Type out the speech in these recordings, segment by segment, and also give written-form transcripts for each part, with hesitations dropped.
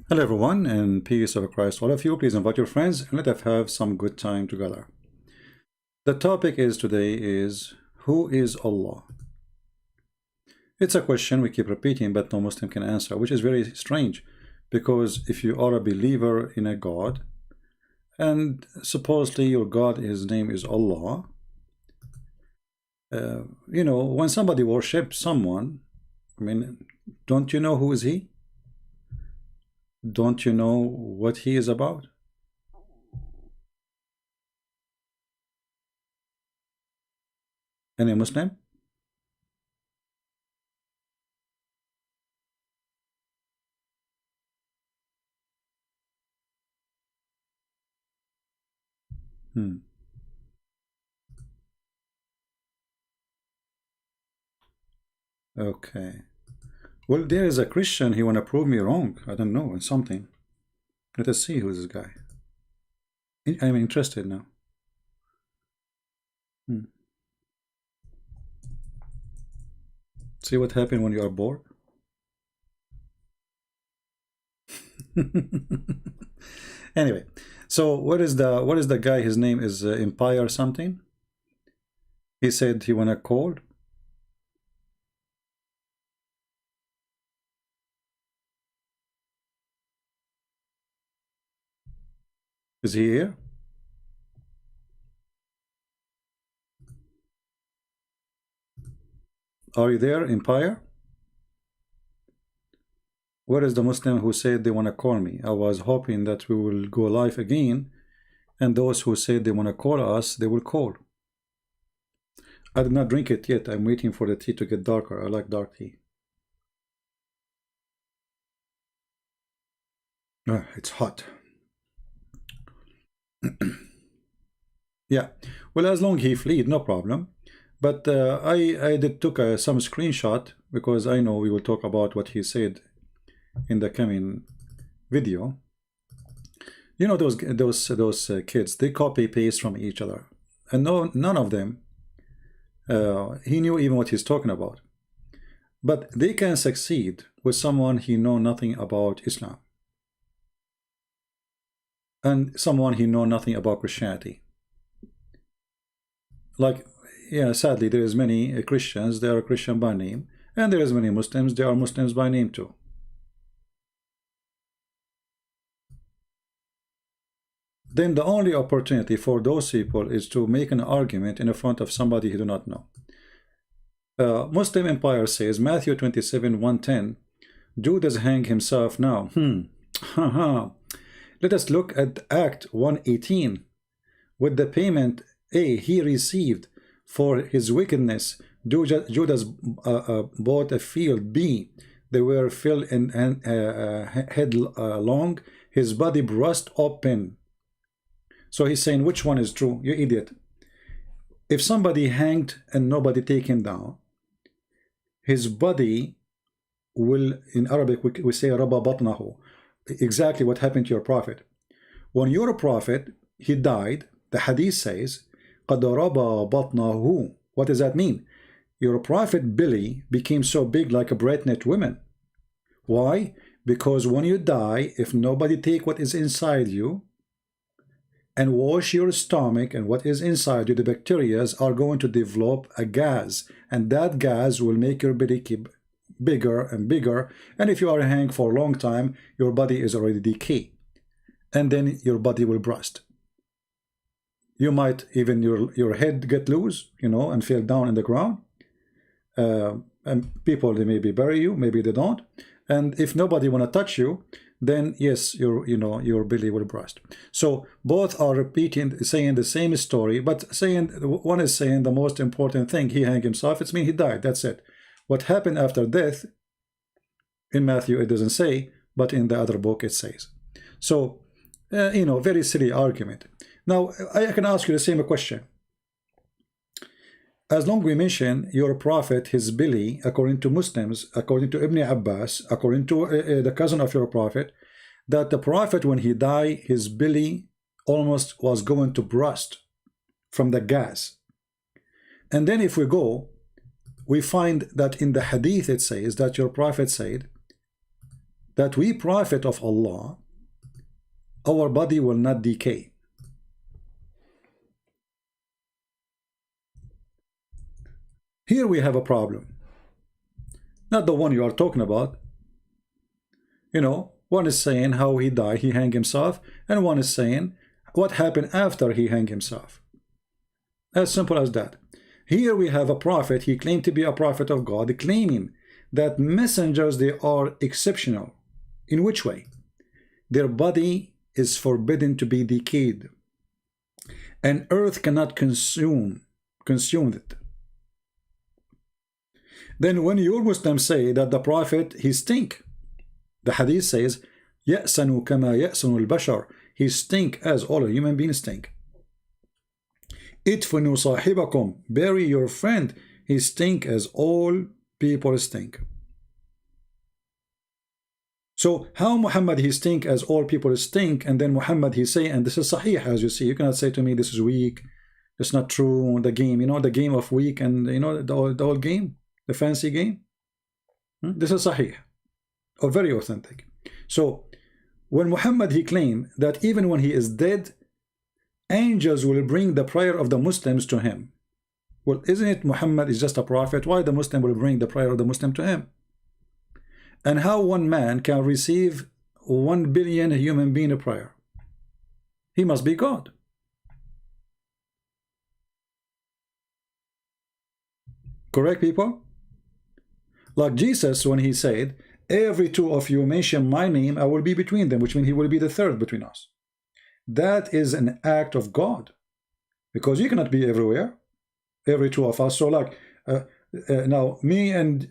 Hello everyone, and peace of Christ all of you. Please invite your friends and let us have some good time together. The topic today is who is Allah? It's a question we keep repeating but no Muslim can answer, which is very strange because if you are a believer in a God and supposedly your God, his name is Allah, when somebody worships someone, don't you know who is he? Don't you know what he is about? Any Muslim? Hmm. Okay. Well, there is a Christian, he wanna prove me wrong. I don't know, something. Let us see who's this guy. I'm interested now. Hmm. See what happened when you are bored? Anyway, so what is the guy? His name is Empire something. He said he wanna call. Is he here? Are you there, Empire? Where is the Muslim who said they wanna call me? I was hoping that we will go live again, and those who said they wanna call us, they will call. I did not drink it yet. I'm waiting for the tea to get darker. I like dark tea. It's hot. Yeah, well, as long he fled, no problem. But I did took some screenshot because I know we will talk about what he said in the coming video. You know those kids, they copy paste from each other, and none of them he knew even what he's talking about. But they can succeed with someone he know nothing about Islam and someone he know nothing about Christianity. Like, yeah, sadly there is many Christians, they are Christian by name, and there is many Muslims, they are Muslims by name too. Then the only opportunity for those people is to make an argument in front of somebody who do not know. Muslim Empire says Matthew 27:110, Judas hang himself now. Let us look at Act 1:18. With the payment A he received for his wickedness, Judas bought a field. B, they were filled in headlong, his body burst open. So he's saying, which one is true? You idiot. If somebody hanged and nobody take him down, his body will, in Arabic we say raba batnahu, exactly what happened to your prophet. When your prophet, he died, the hadith says, قَدْ رَبَى بَطْنَهُ. What does that mean? Your prophet Billy became so big like a pregnant woman. Why? Because when you die, if nobody take what is inside you and wash your stomach and what is inside you, the bacteria are going to develop a gas, and that gas will make your body keep bigger and bigger, and if you are hanging for a long time, your body is already decay, and then your body will burst. You might even your head get loose, and fall down in the ground, and people, they maybe bury you, maybe they don't, and if nobody want to touch you, then yes, your belly will burst. So both are repeating, saying the same story, but saying one is saying the most important thing, he hanged himself, it's mean he died, that's it. What happened after death in Matthew it doesn't say, but in the other book it says. So very silly argument. Now I can ask you the same question. As long we mention your prophet, his belly, according to Muslims, according to Ibn Abbas, according to the cousin of your prophet, that the prophet, when he died, his belly almost was going to burst from the gas. And then if we go, we find that in the hadith it says that your prophet said, that we prophet of Allah, our body will not decay. Here we have a problem. Not the one you are talking about. You know, one is saying how he died, he hanged himself, and one is saying what happened after he hanged himself. As simple as that. Here we have a prophet, he claimed to be a prophet of God, claiming that messengers, they are exceptional. In which way? Their body is forbidden to be decayed, and earth cannot consume it. Then when your Muslims say that the prophet, he stink, the hadith says, يَأْسَنُ كَمَا يَأْسَنُ الْبَشَرِ, he stink as all human beings stink. إِدْفِنُوا صَاحِبَكُمْ, bury your friend, he stink as all people stink. So how Muhammad he stink as all people stink, and then Muhammad he say, and this is sahih, as you see, you cannot say to me this is weak, it's not true, the game, you know, the game of weak, and you know, the old game, the fancy game. This is sahih, or very authentic. So when Muhammad he claimed that even when he is dead, angels will bring the prayer of the Muslims to him. Well, isn't it Muhammad is just a prophet? Why the Muslim will bring the prayer of the Muslim to him? And how one man can receive 1 billion human being a prayer? He must be God. Correct, people? Like Jesus, when he said, every two of you mention my name, I will be between them, which means he will be the third between us. That is an act of God, because you cannot be everywhere, every two of us. So like now me and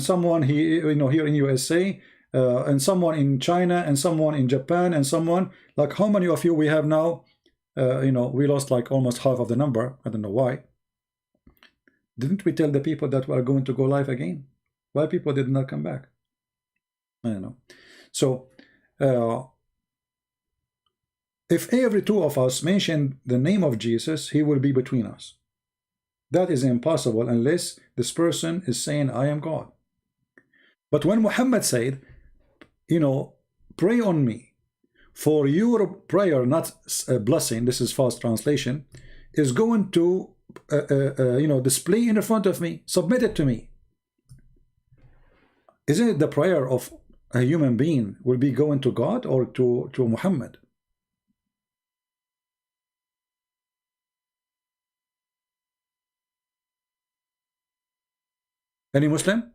someone here in USA, and someone in China, and someone in Japan, and someone, like how many of you we have now? We lost like almost half of the number. I don't know why. Didn't we tell the people that we are going to go live again? Why people did not come back? I don't know. So if every two of us mention the name of Jesus, he will be between us. That is impossible unless this person is saying, I am God. But when Muhammad said, pray on me, for your prayer, not a blessing, this is false translation, is going to, display in front of me, submit it to me. Isn't it the prayer of a human being will be going to God or to Muhammad? Any Muslim?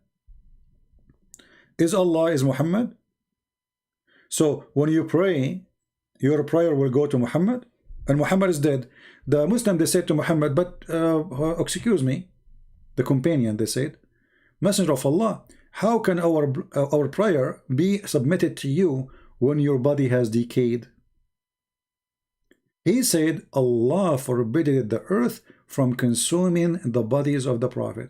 Is Allah is Muhammad? So when you pray, your prayer will go to Muhammad, and Muhammad is dead. The Muslim, they said to Muhammad, but excuse me, the companion, they said, Messenger of Allah, how can our prayer be submitted to you when your body has decayed? He said, Allah forbade the earth from consuming the bodies of the Prophet.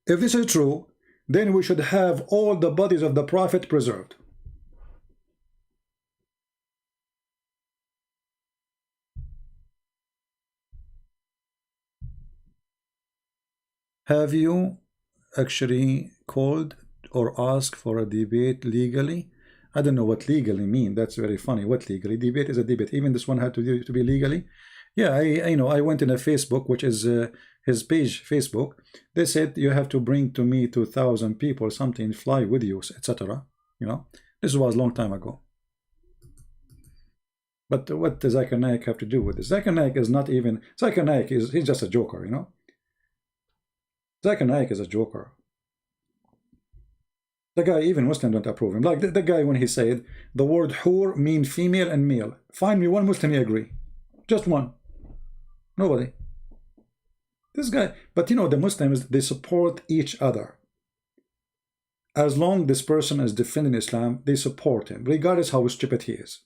If this is true, then we should have all the bodies of the Prophet preserved. Have you actually called or asked for a debate legally? I don't know what legally mean. That's very funny. What legally? Debate is a debate. Even this one had to be legally. Yeah, I went in a Facebook, which is his page, Facebook. They said you have to bring to me 2,000 people, something, fly with you, etc. This was a long time ago. But what does Zakir Naik have to do with this? Zakir Naik is not even, Zakir Naik he's just a joker, Zakir Naik is a joker. The guy, even Muslim don't approve him. Like the guy when he said the word hur mean female and male. Find me one Muslim he agree. Just one. Nobody. This guy, but the Muslims, they support each other. As long this person is defending Islam, they support him, regardless how stupid he is.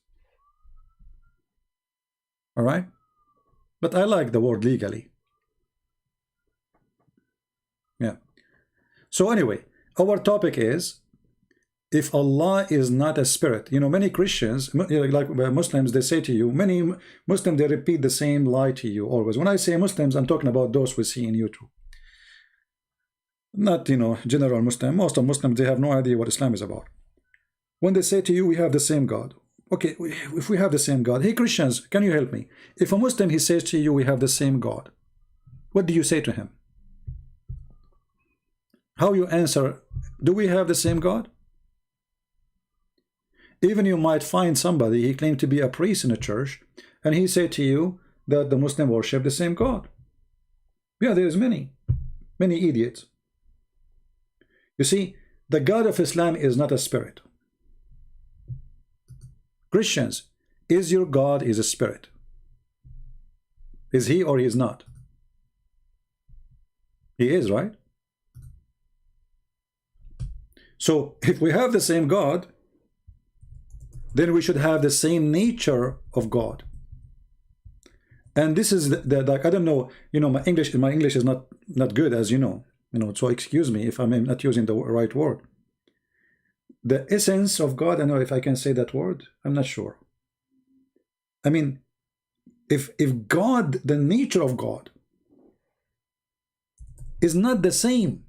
All right? But I like the word legally. Yeah. So anyway, our topic is, if Allah is not a spirit, many Christians, like Muslims, they say to you, many Muslims, they repeat the same lie to you always. When I say Muslims, I'm talking about those we see in YouTube. not, you know, general Muslim. Most of Muslims, they have no idea what Islam is about. When they say to you, we have the same God. Okay, if we have the same God, hey Christians, can you help me? If a Muslim, he says to you, we have the same God, what do you say to him? How you answer, do we have the same God? Even you might find somebody, he claimed to be a priest in a church, and he said to you that the Muslim worship the same God. Yeah, there's many idiots. You see, the God of Islam is not a spirit. Christians, is your God is a spirit? Is he or he is not? He is, right? So if we have the same God, then we should have the same nature of God. And this is like, I don't know, you know, my English is not good, as you know, so excuse me if I'm not using the right word. The essence of God, I don't know if I can say that word, I'm not sure. I mean, if God, the nature of God is not the same,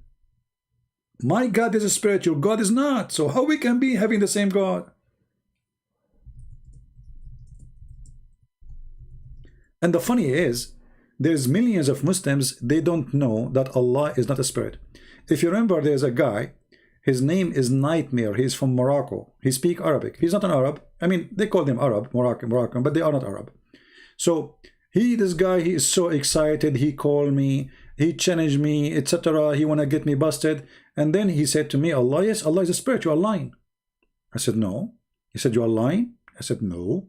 my God is a spirit, your God is not, so how we can be having the same God? And the funny is, there's millions of Muslims, they don't know that Allah is not a spirit. If you remember, there's a guy, his name is Nightmare, he's from Morocco, he speaks Arabic, he's not an Arab, I mean, they call him Arab, Moroccan, but they are not Arab. So, this guy, he is so excited, he called me, he challenged me, etc., he wanna get me busted, and then he said to me, Allah, yes, Allah is a spirit, you are lying. I said, no. He said, you are lying? I said, no.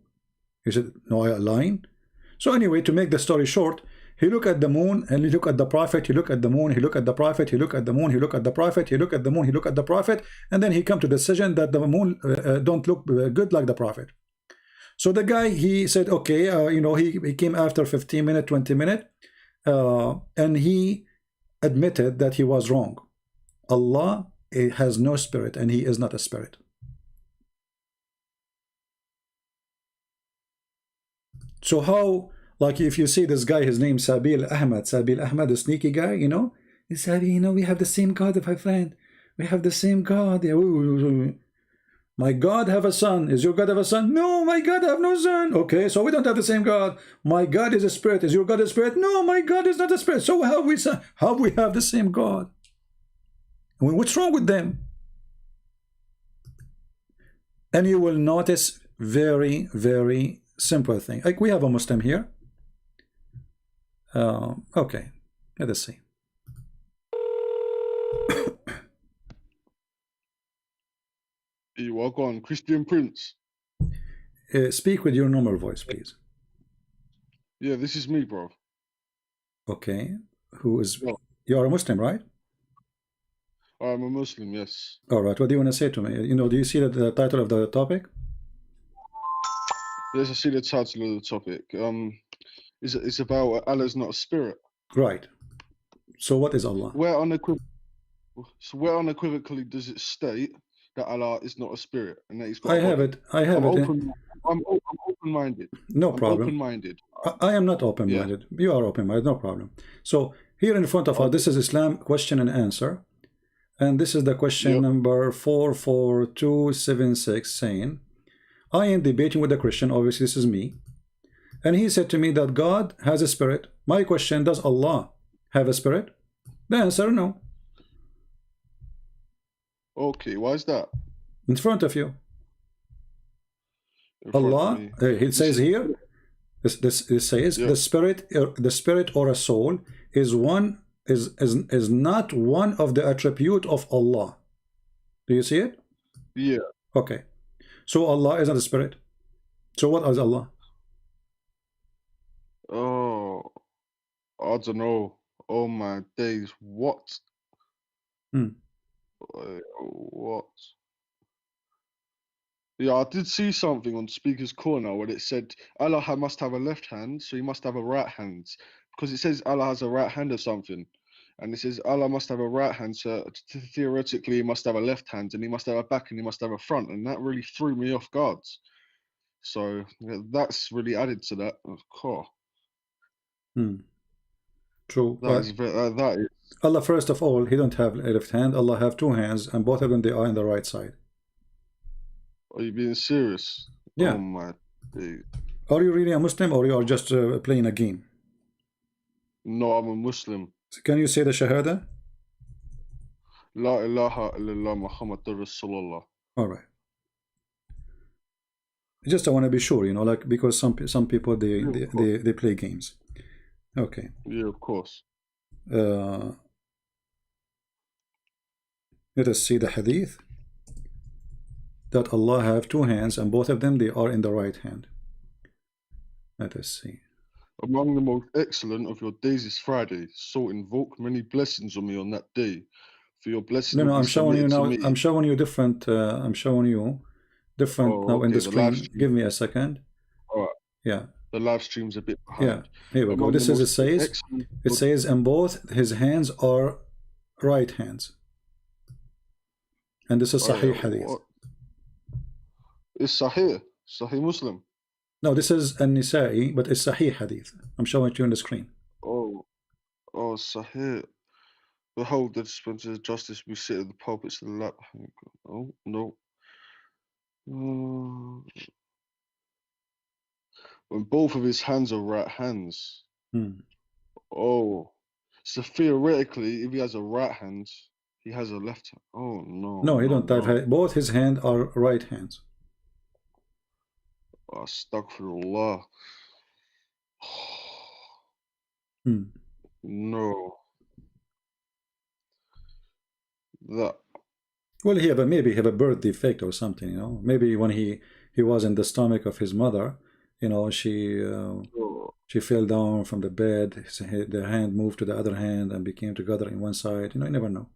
He said, no, I am lying. So anyway, to make the story short, he looked at the moon and he looked at the prophet, he looked at the moon, he looked at the prophet, he looked at the moon, he looked at the prophet, he looked at the moon, he looked at the prophet, and then he come to the decision that the moon don't look good like the prophet. So the guy, he said, okay, he came after 15 minutes, 20 minutes, and he admitted that he was wrong. Allah has no spirit and he is not a spirit. So how, like if you see this guy, his name Sabil Ahmed, the sneaky guy, he said, we have the same God, my friend. We have the same God. My God have a son. Is your God have a son? No, my God have no son. Okay, so we don't have the same God. My God is a spirit. Is your God a spirit? No, my God is not a spirit. So how we have the same God? I mean, what's wrong with them? And you will notice very, very simple thing. Like we have a Muslim here. Okay, let us see. You walk on, Christian Prince. Speak with your normal voice, please. Yeah, this is me, bro. Okay, who is? Yeah. You are a Muslim, right? I'm a Muslim, yes. All right. What do you want to say to me? Do you see the title of the topic? Yes, I see the title of the topic. It's about Allah's not a spirit. Right. So what is Allah? Where unequivocally does it state that Allah is not a spirit and that He's got? I have it. I'm open-minded. No problem. Open-minded. I am not open-minded. Yeah. You are open-minded. No problem. So here in front of us, this is Islam question and answer, and this is the question number 44276, saying, I am debating with a Christian. Obviously, this is me. And he said to me that God has a spirit. My question, does Allah have a spirit? The answer, no. Okay, why is that? In front of you. Allah, it says here, this says the spirit or a soul is not one of the attribute of Allah. Do you see it? Yeah. Okay. So Allah is not a spirit. So what is Allah? Oh, I don't know. Oh my days. What? What? Yeah, I did see something on Speaker's Corner where it said Allah must have a left hand, so he must have a right hand. Because it says Allah has a right hand or something. And it says Allah must have a right hand, so theoretically he must have a left hand, and he must have a back, and he must have a front. And that really threw me off guard. So yeah, that's really added to that. Cool. True. That is that is. Allah, first of all, he don't have a left hand. Allah have two hands, and both of them, they are on the right side. Are you being serious? Yeah. Oh my days. Are you really a Muslim, or you are just playing a game? No, I'm a Muslim. So can you say the Shahada? La ilaha illallah Muhammadur Rasulullah. All right. Just I want to be sure, you know, like, because some people they play games. Okay. Yeah, of course. Let us see the hadith that Allah have two hands, and both of them, they are in the right hand. Let us see. Among the most excellent of your days is Friday, so invoke many blessings on me on that day. For your blessing. No, will be I'm showing you now. submitted to me. I'm showing you different. I'm showing you different Oh, now in okay, the the screen. live stream. Give me a second. All right. Yeah, The live stream's a bit yeah. behind. Here we go. Among This the is it most says. excellent It says, and both his hands are right hands. And this is Sahih Hadith. what? It's Sahih. Sahih Muslim. No, this is An-Nisa'i, but it's Sahih Hadith. I'm showing it to you on the screen. Oh, Sahih. Behold, the dispenser of justice we sit at the pulpits of the lap. Oh, no. When both of his hands are right hands. Oh. So theoretically, if he has a right hand, he has a left hand. Oh, no. No, he don't have. Both his hands are right hands. Astaghfirullah. No. That. Well, maybe he have a birth defect or something, you know. Maybe when he was in the stomach of his mother, you know, she fell down from the bed. The hand moved to the other hand and became together in one side. You know, you never know.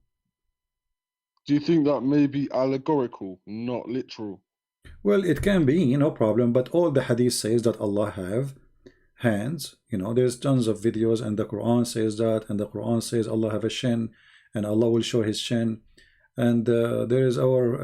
Do you think that may be allegorical, not literal? Well, it can be, no problem. But all the hadith says that Allah have hands. You know, there's tons of videos, and the Quran says that, and the Quran says Allah have a shin, and Allah will show his shin. And there is our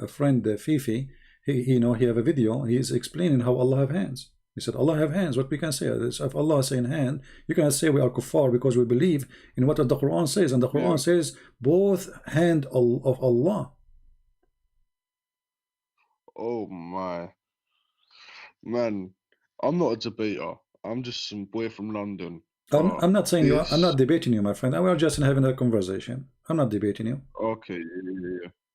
a friend Fifi. He have a video. He is explaining how Allah have hands. He said Allah have hands. What we can say is, if Allah is saying hand, you cannot say we are kuffar because we believe in what the Quran says, and the Quran says both hand of Allah. Oh my man, I'm not a debater. I'm just some boy from London. I'm not saying you. I'm not debating you, my friend. We are just having a conversation. I'm not debating you. Okay.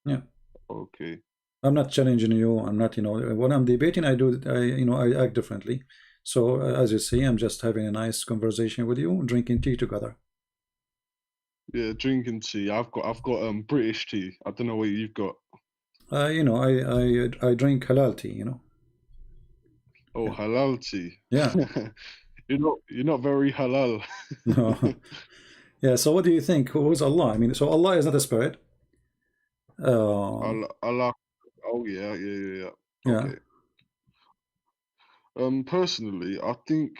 Yeah. Okay. I'm not challenging you. I'm not, when I'm debating, I act differently. So as you see, I'm just having a nice conversation with you, drinking tea together. Yeah, drinking tea. I've got British tea. I don't know what you've got. I drink halal tea. Oh, yeah. Halal tea. Yeah. You're not very halal. No. Yeah. So what do you think? Who's Allah? I mean, so Allah is not a spirit. Allah. Oh yeah. Okay. Personally, I think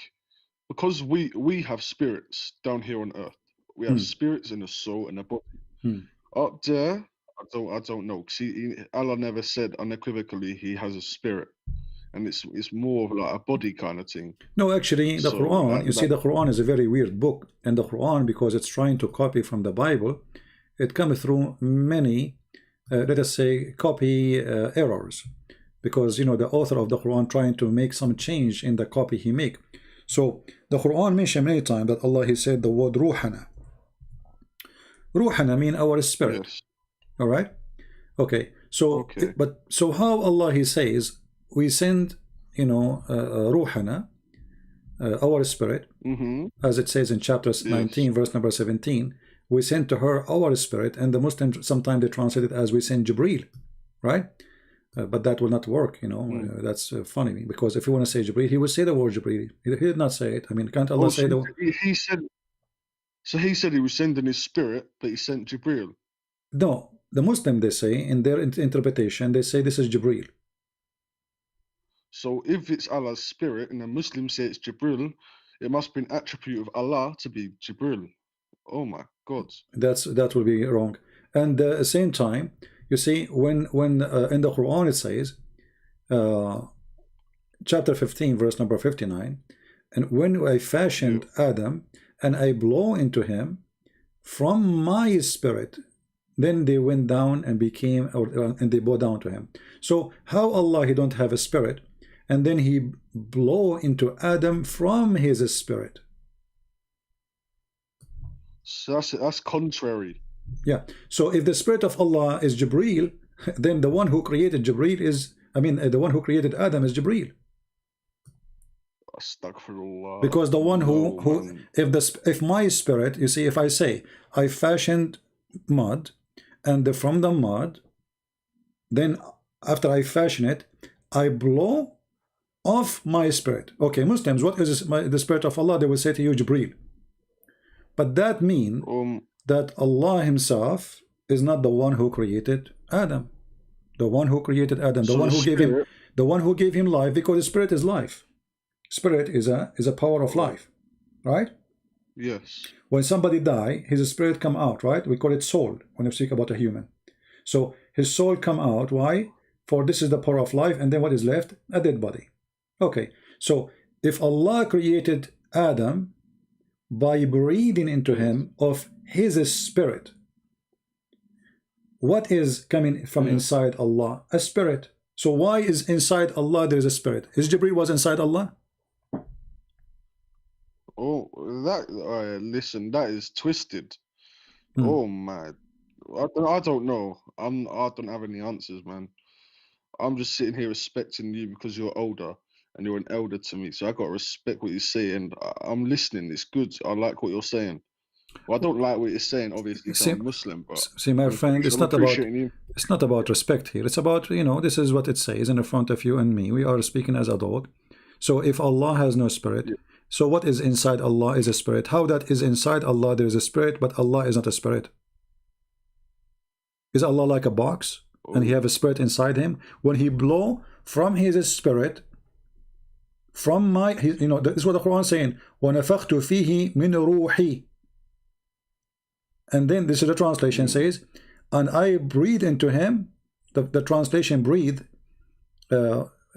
because we have spirits down here on earth, we have spirits and a soul and a body. Up there, I don't know. See, Allah never said unequivocally He has a spirit, and it's more of like a body kind of thing. No, actually, the Quran. You see, the Quran is a very weird book, and the Quran, because it's trying to copy from the Bible, it comes through many. Let us say copy errors, because the author of the Quran trying to make some change in the copy he make. So the Quran mentioned many times that Allah, He said the word ruhana. Ruhana mean our spirit. Yes. All right. Okay. So so how Allah He says we send ruhana, our spirit, as it says in chapter 19 verse number 17. We send to her our spirit, and the Muslims sometimes they translate it as we send Jibreel, right? But that will not work, that's funny, because if you want to say Jibreel, He would say the word Jibreel. He did not say it. I mean, can't Allah say the word? He said He was sending His spirit, but He sent Jibreel. No, the Muslim, they say, in their interpretation, they say this is Jibreel. So if it's Allah's spirit, and the Muslims say it's Jibreel, it must be an attribute of Allah to be Jibreel. Oh my God. That will be wrong. And at the same time, you see, when in the Quran it says, chapter 15, verse number 59, and when I fashioned Adam, and I blow into him from my spirit, then they went down and became, and they bow down to him. So how Allah, he don't have a spirit, and then he blow into Adam from his spirit? So that's contrary. Yeah. So if the spirit of Allah is Jibreel, then the one who created Jibreel is, I mean, the one who created Adam is Jibreel. Astaghfirullah. Because the one No, who man. if my spirit, you see, if I say I fashioned mud, and from the mud, then after I fashion it, I blow off my spirit. Okay, Muslims, what is the spirit of Allah? They will say to you, Jibreel. But that means that Allah himself is not the one who created Adam. The one who created Adam, the So one the who gave him, spirit- the one who gave him life, because the spirit is life. Spirit is a power of life, right? Yes. When somebody die, his spirit come out, right? We call it soul when we speak about a human. So his soul come out. Why? For this is the power of life, and then what is left? A dead body. Okay. So if Allah created Adam by breathing into him of his spirit, what is coming from inside Allah? A spirit. So why is inside Allah there is a spirit? Is Jibreel was inside Allah? Oh, listen, that is twisted. Hmm. Oh my, I don't know. I don't have any answers, man. I'm just sitting here respecting you because you're older and you're an elder to me. So I got to respect what you say, and I'm listening. It's good. I like what you're saying. Well, I don't like what you're saying, obviously, because I'm Muslim. But See, my friend, it's I'm not about appreciating you. it's not about respect here. It's about, you know, this is what it says in front of you and me. We are speaking as adult. So if Allah has no spirit, so what is inside Allah is a spirit. How that is inside Allah there is a spirit, but Allah is not a spirit? Is Allah like a box and he have a spirit inside him? When he blow from his spirit, from my, you know, this is what the Quran is saying. وَنَفَخْتُ فِيهِ مِنْ رُوحِي. And then this is the translation says, and I breathe into him. The translation breathe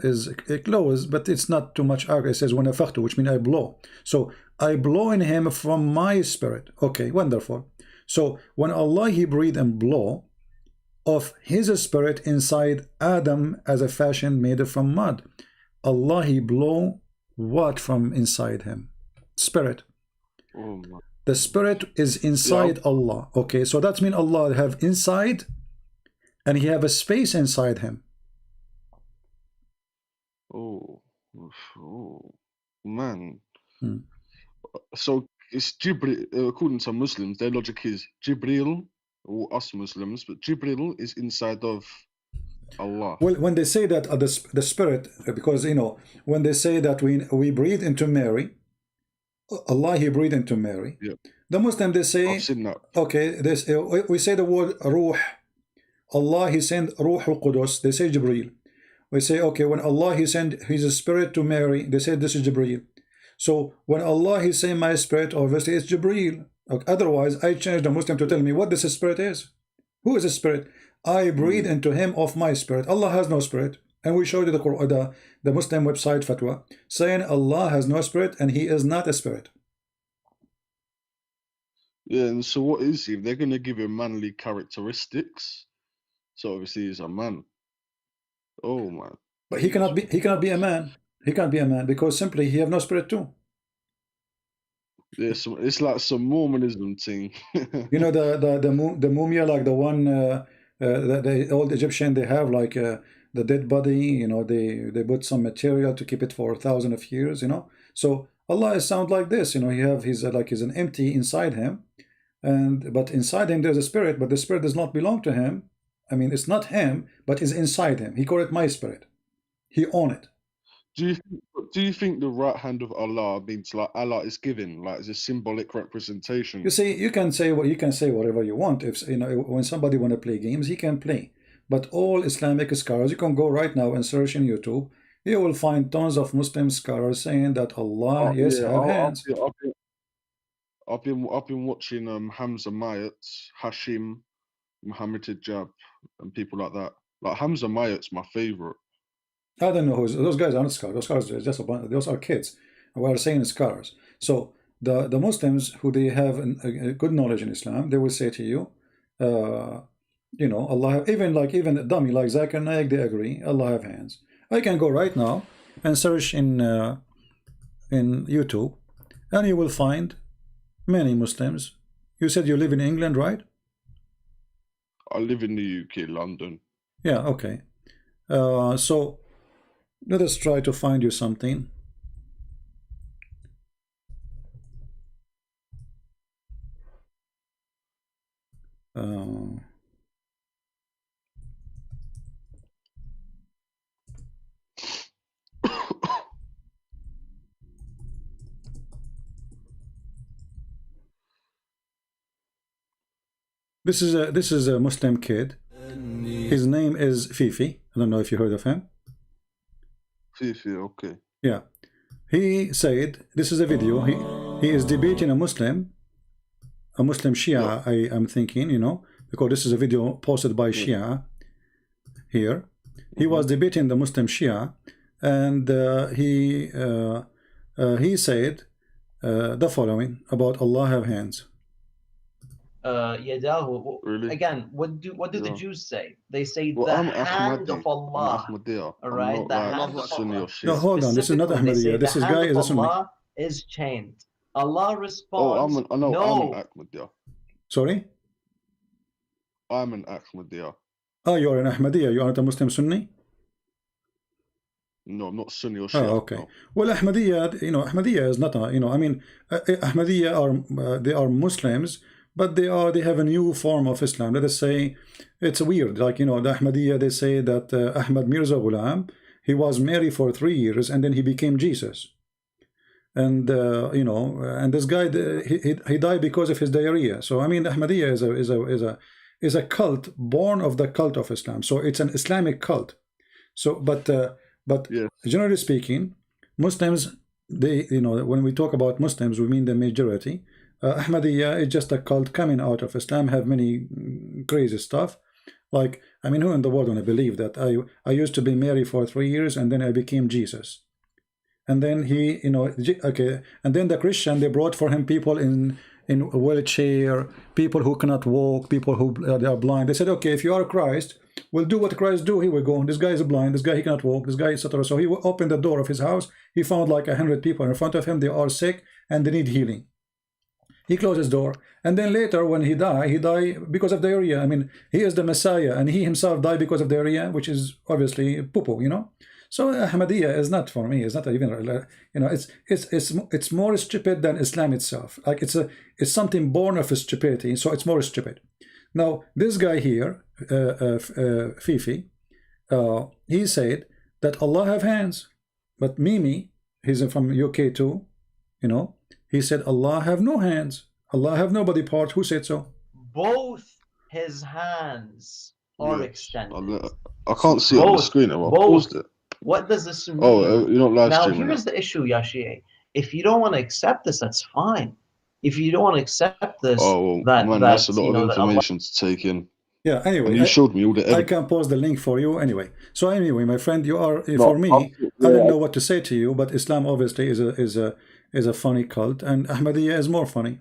is close, but it's not too much argue. It says وَنَفَخْتُ, which means I blow. So I blow in him from my spirit. Okay, wonderful. So when Allah he breathe and blow of his spirit inside Adam as a fashion made from mud, Allah he blow what from inside him? Spirit. Oh my. The spirit is inside Allah. Okay, so that means Allah have inside and he have a space inside him. Oh, man. Hmm. So it's Jibril, according to Muslims, their logic is Jibril, or us Muslims, but Jibril is inside of Allah. Well, when they say that the spirit, because, you know, when they say that we breathe into Mary, Allah he breathed into Mary. Yeah. The Muslim they say, I've seen that. okay, this we say the word Ruh. Allah he sent Ruh al-Qudus. They say Jibreel. We say, okay, when Allah he sent his spirit to Mary, they say this is Jibreel. So when Allah he say my spirit, obviously it's Jibreel. Otherwise, I change the Muslim to tell me what this spirit is. Who is a spirit? I breathe into him of my spirit. Allah has no spirit. And we showed you the Muslim website fatwa saying Allah has no spirit and he is not a spirit. Yeah, and so what is he? They're going to give him manly characteristics. So obviously he's a man. Oh man. But he cannot be a man. He can't be a man because simply he have no spirit too. Yeah, it's like some Mormonism thing. You know the mumia, like the one the old Egyptian, they have like the dead body. You know, they put some material to keep it for 1,000 of years. You know, so Allah is sound like this. You know, he have his like he's an empty inside him, but inside him there's a spirit, but the spirit does not belong to him. I mean, it's not him, but it's inside him. He called it my spirit. He own it. Do you think the right hand of Allah means like Allah is given, like it's a symbolic representation? You see, you can say whatever you want. If you know, when somebody want to play games, he can play. But all Islamic scholars, you can go right now and search in YouTube. You will find tons of Muslim scholars saying that Allah, yes, have hands. I've been watching Hamza Mayat, Hashim, Muhammad Hijab, and people like that. Like Hamza Mayat's my favorite. I don't know those guys are not scholars. Those scholars are just those are kids. We are saying scholars. So the Muslims who they have a good knowledge in Islam, they will say to you, you know, Allah, even a dummy like Zakir Naik, they agree, Allah have hands. I can go right now and search in YouTube, and you will find many Muslims. You said you live in England, right? I live in the UK, London. Yeah, okay. So let us try to find you something. This is a Muslim kid. His name is Fifi. I don't know if you heard of him. Fifi, okay. Yeah. He said, this is a video. He is debating a Muslim Shia, I am thinking, you know, because this is a video posted by Shia here. He was debating the Muslim Shia, and he said the following about Allah have hands. Yadahu. Really? Again, what do the Jews say? They say Well, the I'm hand Ahmadi. of Allah. I'm Ahmadiyya. All I'm right, not the like hand of Sunni or Allah. Shia. No, hold on. This is not Specifically, they say Ahmadiyya. This the is guy hand is a of Sunni. Allah is chained. Allah Oh, responds, I'm an no. Ahmadiyya. Sorry? I'm an Ahmadiyya. Oh, you're an Ahmadiyya. You aren't a Muslim Sunni? No, I'm not Sunni or Oh, Shia. okay. No. Well, Ahmadiyya, you know, Ahmadiyya is not a, you know, I mean, Ahmadiyya are they are Muslims, but they have a new form of Islam. Let us say it's weird. Like, you know, the Ahmadiyya, they say that Ahmad Mirza Ghulam, he was married for 3 years and then he became Jesus. And you know, and this guy, he died because of his diarrhea. So I mean, Ahmadiyya is a cult born of the cult of Islam. So it's an Islamic cult. So, but Yeah. generally speaking, Muslims, they, you know, when we talk about Muslims, we mean the majority. Ahmadiyya is just a cult coming out of Islam, have many crazy stuff. Like, I mean, who in the world want to believe that I used to be married for 3 years and then I became Jesus? And then he, you know, okay, and then the Christian, they brought for him people in a wheelchair, people who cannot walk, people who they are blind. They said, okay, if you are Christ, we'll do what Christ do. Here we go. This guy is blind. This guy, he cannot walk. This guy, etc. So he opened the door of his house. He found like 100 people in front of him. They are sick and they need healing. He closed his door, and then later when he died because of diarrhea. I mean, he is the Messiah, and he himself died because of diarrhea, which is obviously poo-poo, you know. So Ahmadiyya is not, for me, it's not even, you know, it's more stupid than Islam itself. Like it's something born of stupidity, so it's more stupid. Now this guy here, Fifi, he said that Allah have hands, but Mimi, he's from UK too, you know. He said Allah have no hands. Allah have no body part. Who said so? Both his hands are Yes. extended. I can't see it on the Both. screen. I Both. paused it. What does this mean? Oh, you're not live Now, streaming here's it. the issue, Yashie. If you don't want to accept this, that's fine. If you don't want to accept this, Oh, well, man, that's a lot you know, of that Allah information to take in. Yeah, anyway, And you showed me all the I evidence. can post the link for you anyway. So anyway, my friend, you are, No, for me, yeah. I don't know what to say to you, but Islam obviously is a funny cult, and Ahmadiyya is more funny.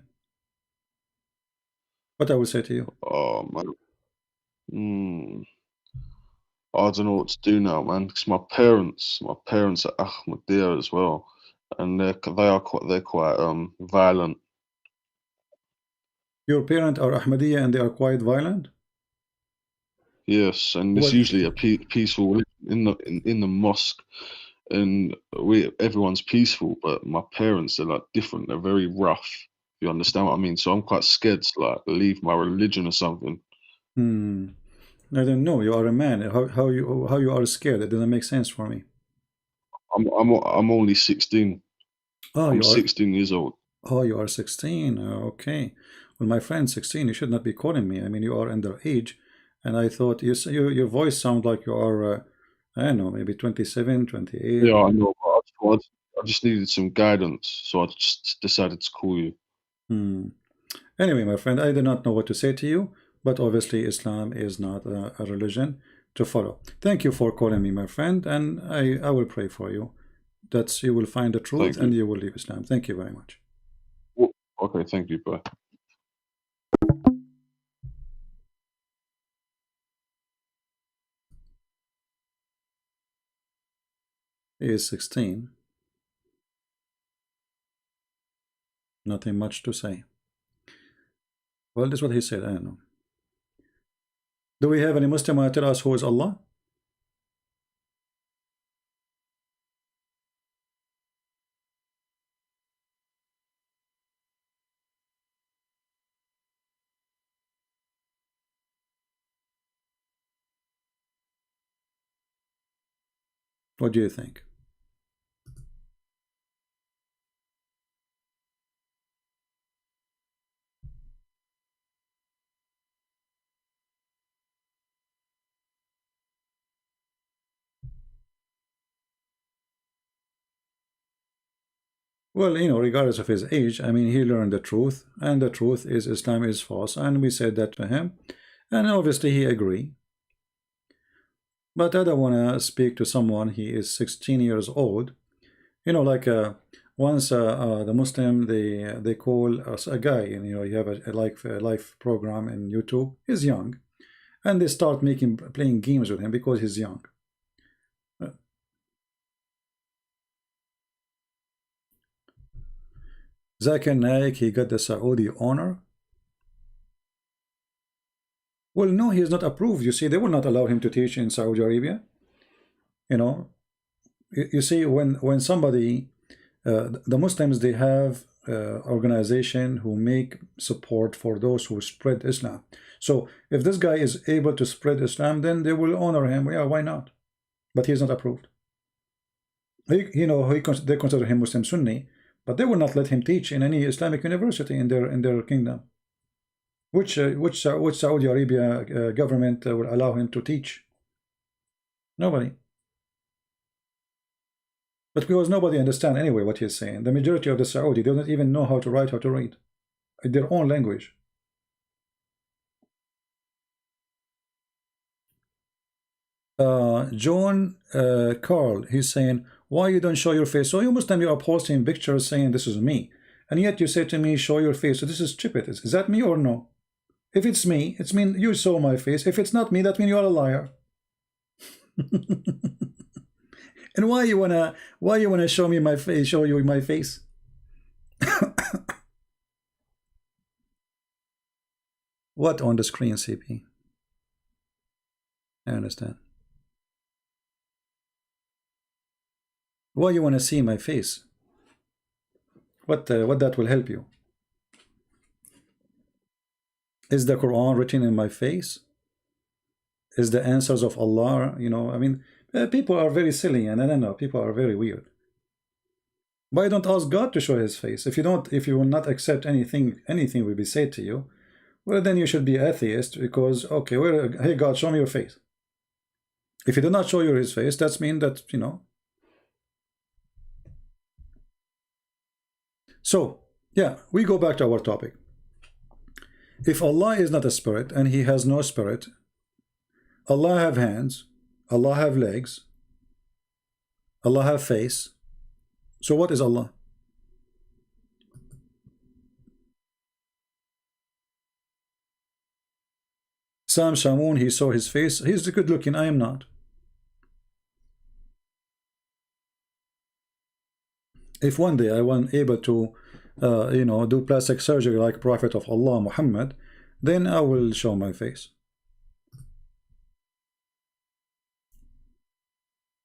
What I will say to you? Oh, man. I don't know what to do now, man. Because my parents are Ahmadiyya as well, and they're quite violent. Your parents are Ahmadiyya and they are quite violent? Yes, and it's What? usually a peaceful in the mosque, and everyone's peaceful. But my parents are like different. They're very rough. You understand what I mean? So I'm quite scared to like leave my religion or something. I don't know. You are a man. How you are scared? It doesn't make sense for me. I'm only 16. Oh, I'm you are. 16 years old. Oh, you are 16. Okay. Well, my friend, 16. You should not be calling me. I mean, you are underage, and I thought your voice sounds like you are. I don't know, maybe 27, 28. Yeah, I know. But I just needed some guidance, so I just decided to call you. Anyway, my friend, I do not know what to say to you, but obviously Islam is not a religion to follow. Thank you for calling me, my friend, and I will pray for you that you will find the truth and you will leave Islam. Thank you very much. Okay, thank you. Bye. He is 16. Nothing much to say. Well, this is what he said. I don't know. Do we have any Muslim who tell us who is Allah? What do you think? Well, you know, regardless of his age, I mean, he learned the truth, and the truth is Islam is false, and we said that to him, and obviously he agreed. But I don't want to speak to someone, he is 16 years old. You know, like once the Muslim, they call us a guy, and you know, you have a live program in YouTube. He's young, and they start playing games with him because he's young. Zakir Naik, he got the Saudi honor. Well, no, he is not approved. You see, they will not allow him to teach in Saudi Arabia. You know, you see, when somebody, the Muslims, they have organization who make support for those who spread Islam. So if this guy is able to spread Islam, then they will honor him. Yeah, why not? But he is not approved. You know, they consider him Muslim Sunni, but they will not let him teach in any Islamic university in their kingdom. Which Saudi Arabia government will allow him to teach? Nobody. But because nobody understand anyway what he's saying. The majority of the Saudi, they don't even know how to write, how to read in their own language. John Carl, he's saying, why you don't show your face? So you Muslim, you are posting pictures saying this is me, and yet you say to me, show your face. So this is stupid. Is that me or no? If it's me, it's mean you saw my face. If it's not me, that means you are a liar. And why you wanna show me my face? Show you my face? What on the screen, CP? I understand. Why you want to see my face? What that will help you? Is the Quran written in my face? Is the answers of Allah? You know, I mean, people are very silly, and I don't know, people are very weird. Why don't ask God to show His face? If you will not accept anything will be said to you, well, then you should be atheist, because okay, well, hey God, show me your face. If He did not show you His face, that means that, you know. So yeah, we go back to our topic. If Allah is not a spirit and He has no spirit, Allah have hands, Allah have legs, Allah have face. So what is Allah? Sam Shamoun, he saw his face. He's good looking. I am not. If one day I want able to, you know, do plastic surgery like Prophet of Allah Muhammad, then I will show my face.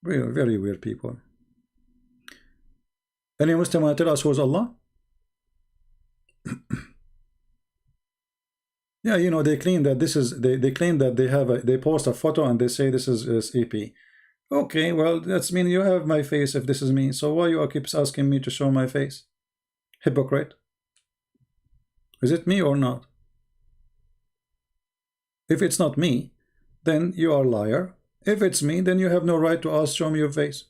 Very, very weird people. Any Muslim want to tell us who is Allah? Yeah, you know, they claim that this is they claim that they post a photo and they say this is EP. Okay, well, that's mean you have my face if this is me. So why you keep asking me to show my face? Hypocrite. Is it me or not? If it's not me, then you are a liar. If it's me, then you have no right to ask, show me your face.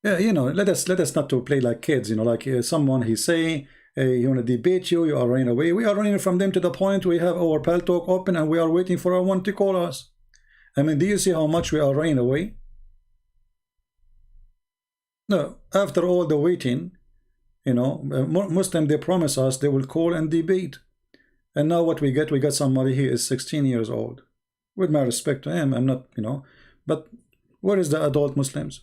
Yeah, you know, let us not to play like kids. You know, like someone he say you want to debate you, you are running away. We are running from them to the point we have our Paltalk open and we are waiting for our one to call us. I mean, do you see how much we are running away? No, after all the waiting, you know, Muslim, they promise us they will call and debate. And now what we get somebody here is 16 years old. With my respect to him, I'm not, you know, but where is the adult Muslims?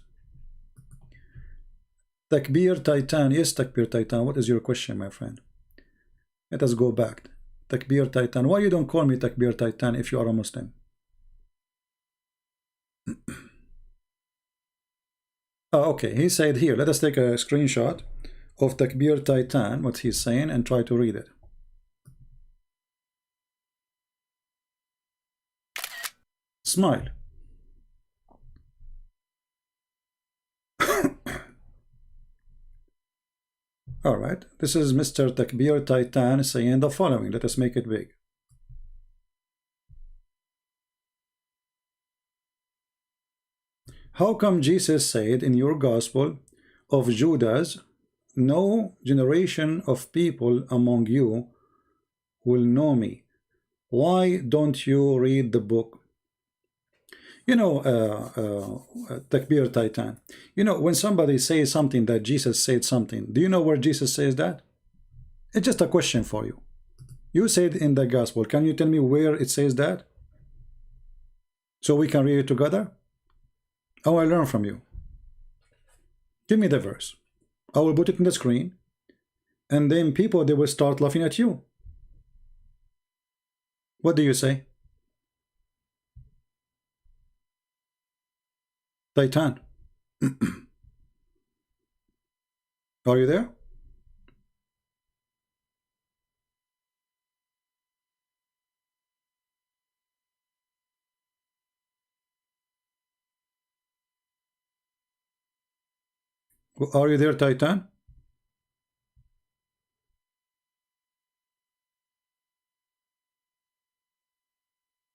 Takbir Titan, yes, Takbir Titan, what is your question, my friend? Let us go back. Takbir Titan, why you don't call me Takbir Titan if you are a Muslim? Oh, okay, he said here, let us take a screenshot of Takbir Titan, what he's saying, and try to read it. Smile. All right, this is Mr. Takbir Titan saying the following. Let us make it big. How come Jesus said in your gospel of Judas, no generation of people among you will know me? Why don't you read the book? You know, Takbir Titan, you know, when somebody says something that Jesus said something, do you know where Jesus says that? It's just a question for you. You said in the gospel, can you tell me where it says that? So we can read it together? I want to learn from you. Give me the verse. I will put it in the screen, and then people, they will start laughing at you. What do you say? Titan. Are you there? Are you there, Titan?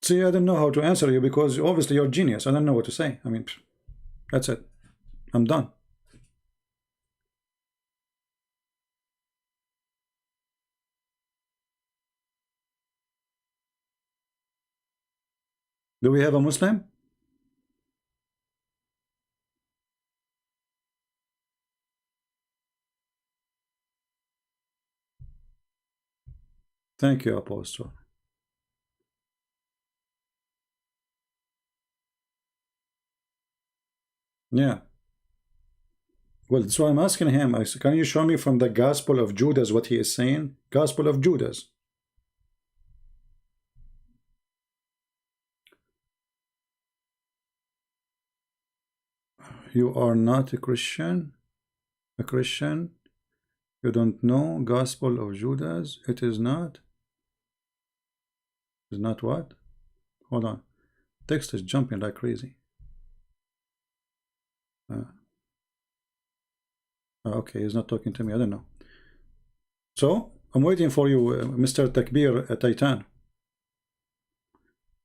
See, I don't know how to answer you because obviously you're a genius. I don't know what to say. I mean, that's it. I'm done. Do we have a Muslim? Thank you, Apostle. Yeah. Well, so I'm asking him, I said, can you show me from the Gospel of Judas what he is saying? Gospel of Judas. You are not a Christian? A Christian? You don't know Gospel of Judas? It is not? Is not what? Hold on. Text is jumping like crazy. Okay, he's not talking to me. I don't know. So, I'm waiting for you, Mr. Takbir Titan.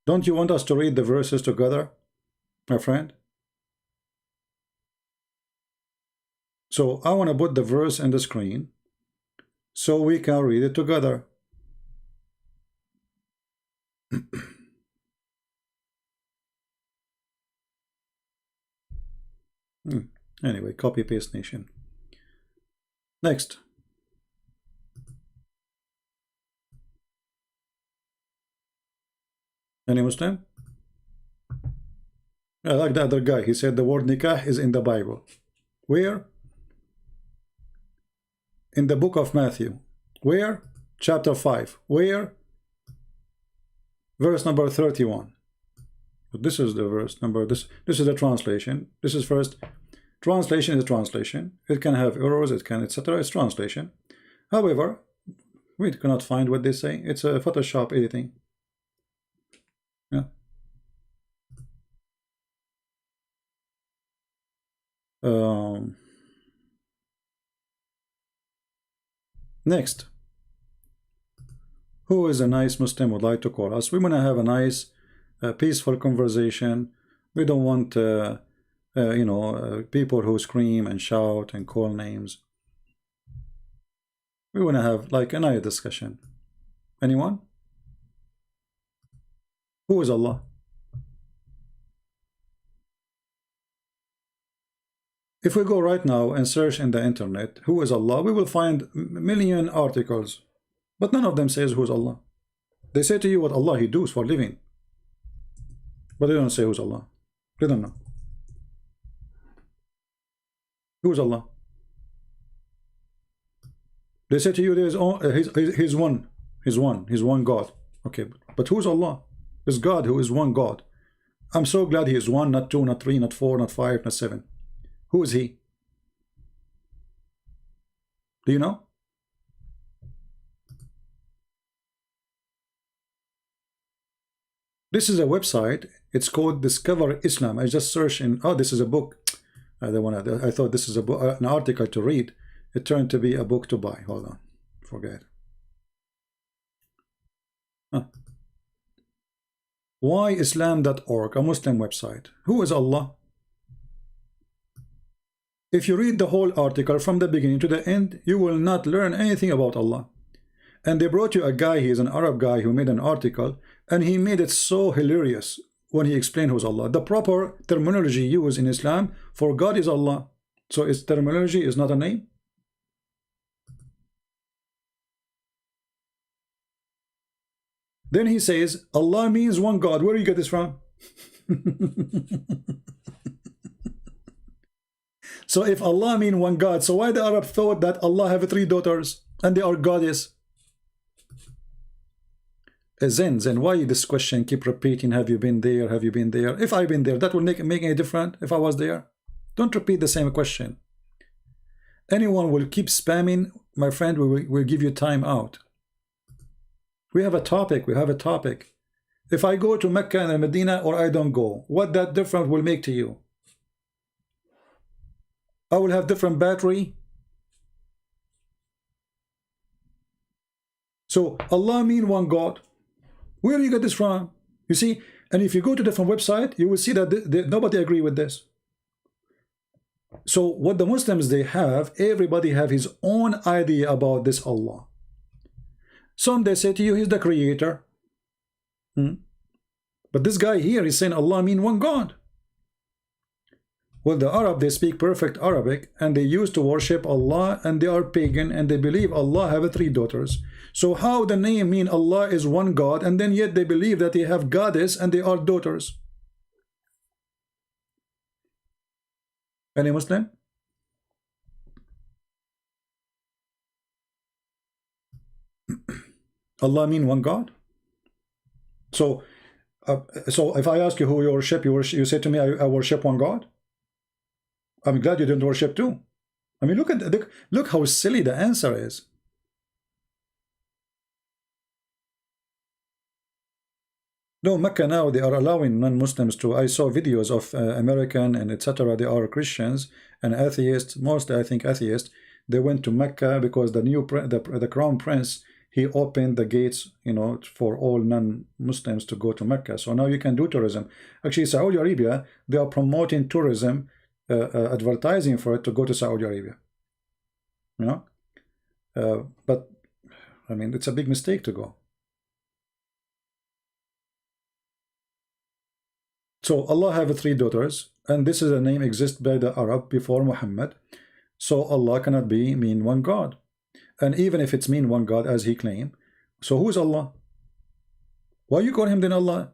Don't you want us to read the verses together, my friend? So, I want to put the verse in the screen so we can read it together. Anyway, copy paste nation. Next. Any Muslim? I like the other guy. He said the word nikah is in the Bible. Where? In the book of Matthew. Where? Chapter 5. Where? Verse number 31. But this is the verse number. This is the translation. This is first. Translation is a translation. It can have errors, it can, etc. It's translation. However, we cannot find what they say. It's a Photoshop editing. Yeah. Next. Who is a nice Muslim would like to call us? We want to have a nice, peaceful conversation. We don't want you know, people who scream and shout and call names. We want to have like another discussion. Anyone? Who is Allah? If we go right now and search in the internet, who is Allah, we will find million articles, but none of them says who is Allah. They say to you what Allah He does for living, but they don't say who's Allah. They don't know. Who is Allah? They say to you there is he's one God. Okay, but who's Allah? Is God who is one God. I'm so glad He is one, not two, not three, not four, not five, not seven. Who is He? Do you know? This is a website. It's called Discover Islam. I just searched in. Oh, this is a book. I thought this is a book, an article to read. It turned to be a book to buy. Hold on, forget. Huh. Whyislam.org, a Muslim website. Who is Allah? If you read the whole article from the beginning to the end, you will not learn anything about Allah. And they brought you a guy, he is an Arab guy who made an article, and he made it so hilarious when he explained who's Allah. The proper terminology used in Islam for God is Allah. So its terminology is not a name. Then he says, Allah means one God. Where do you get this from? So if Allah means one God, so why the Arab thought that Allah have 3 daughters and they are goddess? Zen, why this question keep repeating? Have you been there? Have you been there? If I've been there, that will make any difference if I was there? Don't repeat the same question. Anyone will keep spamming, my friend, we'll give you time out. We have a topic. We have a topic. If I go to Mecca and Medina or I don't go, what that difference will make to you? I will have different battery. So Allah mean one God. Where do you get this from? You see, and if you go to different website, you will see that nobody agree with this. So what the Muslims they have, everybody have his own idea about this Allah. Some they say to you he's the creator. But this guy here is saying Allah mean one God. Well, the Arab, they speak perfect Arabic and they used to worship Allah and they are pagan and they believe Allah have 3 daughters. So how the name mean Allah is one God and then yet they believe that they have goddess and they are daughters? Any Muslim? Allah mean one God? So if I ask you who you worship, you say to me, I worship one God? I'm glad you didn't worship two. I mean, look how silly the answer is. No, Mecca now, they are allowing non-Muslims to. I saw videos of American and etc. They are Christians and atheists, mostly I think atheists. They went to Mecca because the crown prince, he opened the gates, you know, for all non-Muslims to go to Mecca. So now you can do tourism. Actually, Saudi Arabia, they are promoting tourism, advertising for it to go to Saudi Arabia. You know, but I mean, it's a big mistake to go. So Allah have 3 daughters, and this is a name exists by the Arab before Muhammad. So Allah cannot mean one God. And even if it's mean one God as he claimed, so who is Allah? Why you call him then Allah?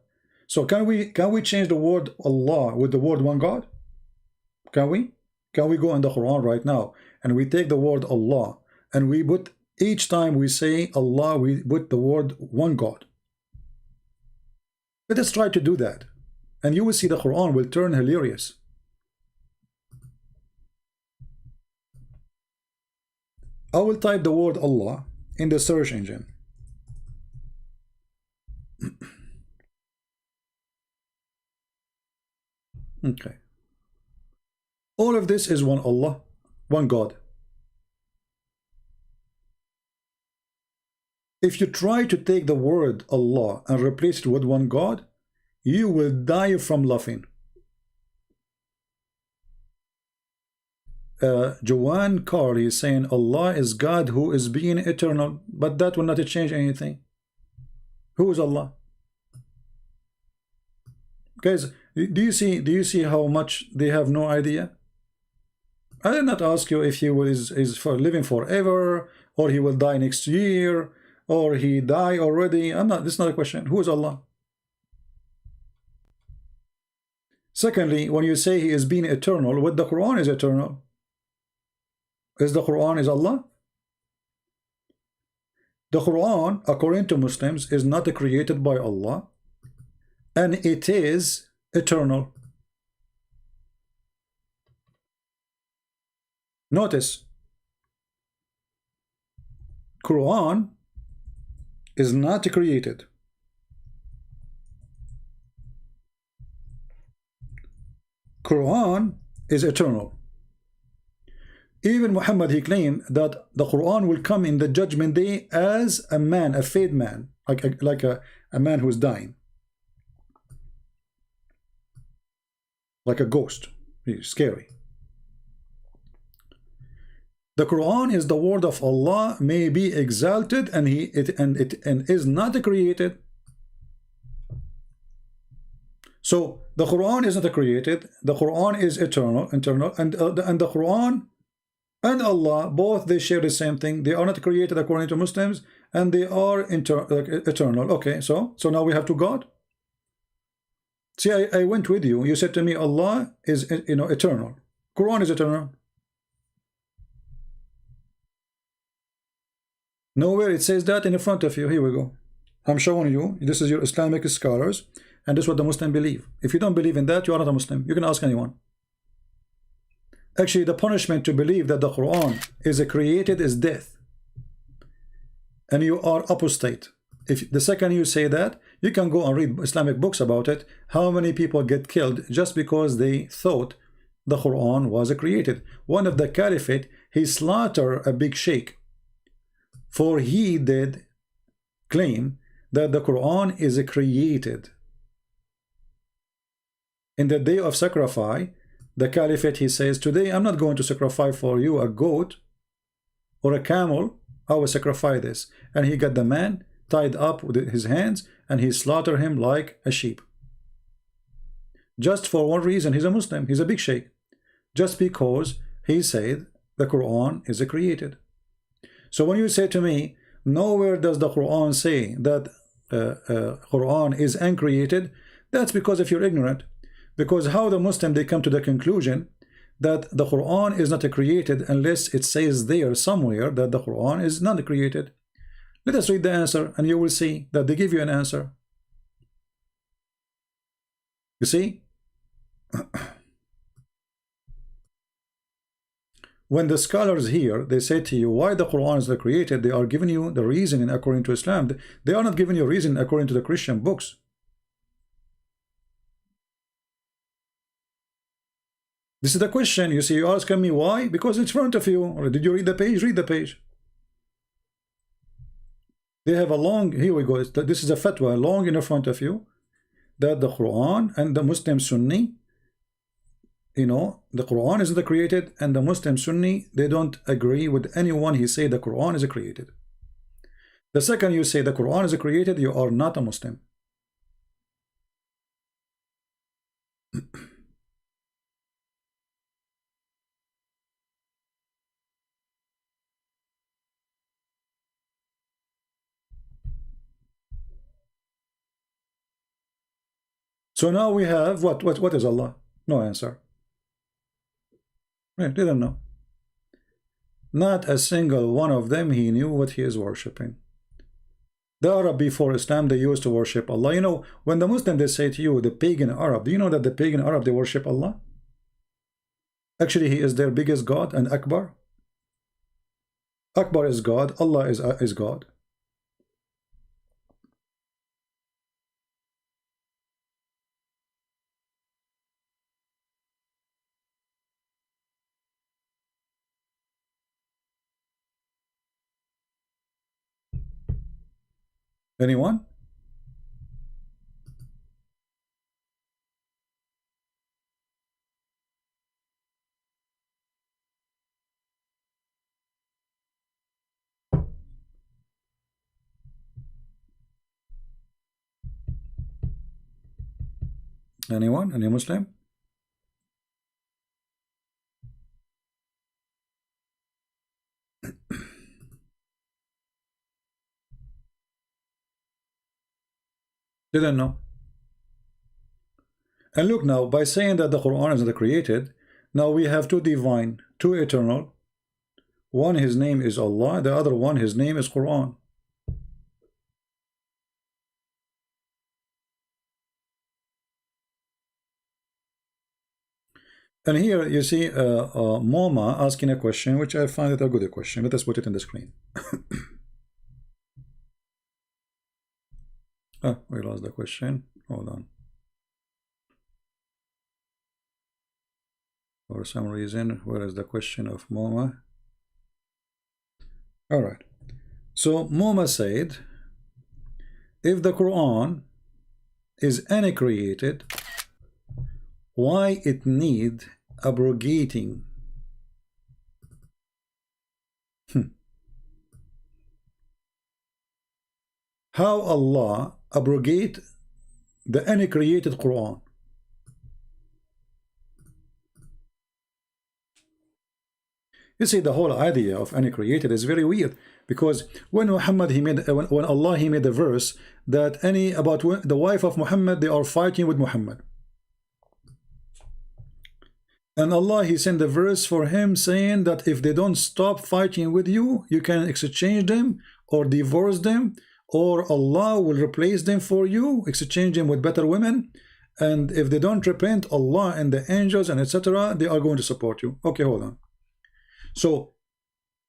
So can we change the word Allah with the word one God? Can we? Can we go in the Quran right now and we take the word Allah and we put, each time we say Allah, we put the word one God? Let us try to do that. And you will see the Quran will turn hilarious. I will type the word Allah in the search engine. Okay. All of this is one Allah, one God. If you try to take the word Allah and replace it with one God, you will die from laughing. Joanne Carl is saying Allah is God who is being eternal, but that will not change anything. Who is Allah? Guys, do you see how much they have no idea? I did not ask you if he is for living forever, or he will die next year, or he died already. This is not a question. Who is Allah? Secondly, when you say he is being eternal, what the Quran is eternal? Is the Quran is Allah? The Quran, according to Muslims, is not created by Allah, and it is eternal. Notice, Quran is not created. Quran is eternal. Even Muhammad, he claimed that the Quran will come in the judgment day as a man, a fade man, like a man who's dying, like a ghost. He's scary. The Quran is the word of Allah, may be exalted, and it is not created. So the Quran is not created. The Quran is eternal, and the Quran and Allah, both they share the same thing. They are not created according to Muslims, and they are eternal. Okay, so now we have two God. See, I went with you. You said to me, Allah is eternal. Quran is eternal. Nowhere it says that in front of you. Here we go. I'm showing you. This is your Islamic scholars, and this is what the Muslim believe. If you don't believe in that, you are not a Muslim. You can ask anyone. Actually, the punishment to believe that the Quran is created is death, and you are apostate. If the second you say that, you can go and read Islamic books about it. How many people get killed just because they thought the Quran was created? One of the caliphate, he slaughtered a big sheikh, for he did claim that the Quran is created. In the day of sacrifice, the caliphate, he says, today I'm not going to sacrifice for you a goat or a camel. I will sacrifice this. And he got the man tied up with his hands, and he slaughtered him like a sheep. Just for one reason, he's a Muslim, he's a big sheikh. Just because he said the Quran is created. So when you say to me, nowhere does the Quran say that Quran is uncreated, that's because if you're ignorant. Because how the Muslim, they come to the conclusion that the Quran is not created unless it says there somewhere that the Quran is not created. Let us read the answer, and you will see that they give you an answer. You see? When the scholars here, they say to you why the Quran is not created, they are giving you the reasoning according to Islam. They are not giving you reason according to the Christian books. This is the question. You see, you're asking me why? Because it's in front of you. Or did you read the page? Read the page. They have a long, here we go. This is a fatwa, long in front of you, that the Quran and the Muslim Sunni, the Quran is not created, and the Muslim Sunni, they don't agree with anyone. He say the Quran is created. The second you say the Quran is created, you are not a Muslim. So now we have what is Allah? No answer. Right, they don't know. Not a single one of them he knew what he is worshipping. The Arab before Islam, they used to worship Allah. When the Muslim, they say to you, the pagan Arab, do you know that the pagan Arab, they worship Allah? Actually, he is their biggest God, and Akbar. Akbar is God, Allah is God. Anyone? Anyone? Any Muslim? Didn't know. And look now, by saying that the Quran is not created, now we have two divine, two eternal. One, his name is Allah, the other one, his name is Quran. And here you see Moma asking a question, which I find it a good question. Let us put it in the screen. Oh, we lost the question. Hold on. For some reason, where is the question of Moma? All right. So Moma said, if the Quran is uncreated, why it need abrogating? How Allah abrogate the uncreated Quran? You see, the whole idea of uncreated is very weird, because when Muhammad when Allah he made a verse that about the wife of Muhammad, they are fighting with Muhammad, and Allah he sent a verse for him saying that if they don't stop fighting with you, you can exchange them or divorce them, or Allah will replace them for you, exchange them with better women, and if they don't repent, Allah and the angels and etc., they are going to support you. Okay, hold on. So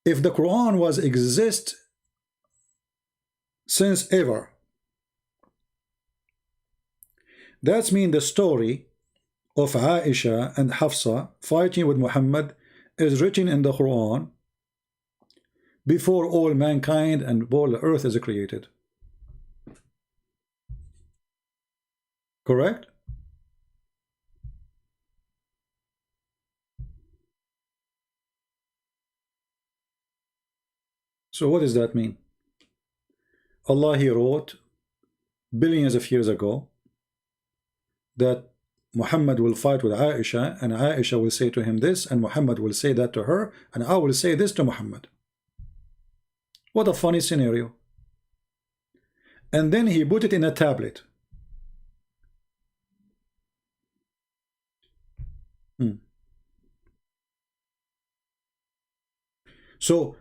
if the Quran was exist since ever, that's mean the story of Aisha and Hafsa fighting with Muhammad is written in the Quran before all mankind and all the earth is created. Correct? So what does that mean? Allah he wrote billions of years ago that Muhammad will fight with Aisha, and Aisha will say to him this, and Muhammad will say that to her, and I will say this to Muhammad. What a funny scenario. And then he put it in a tablet. So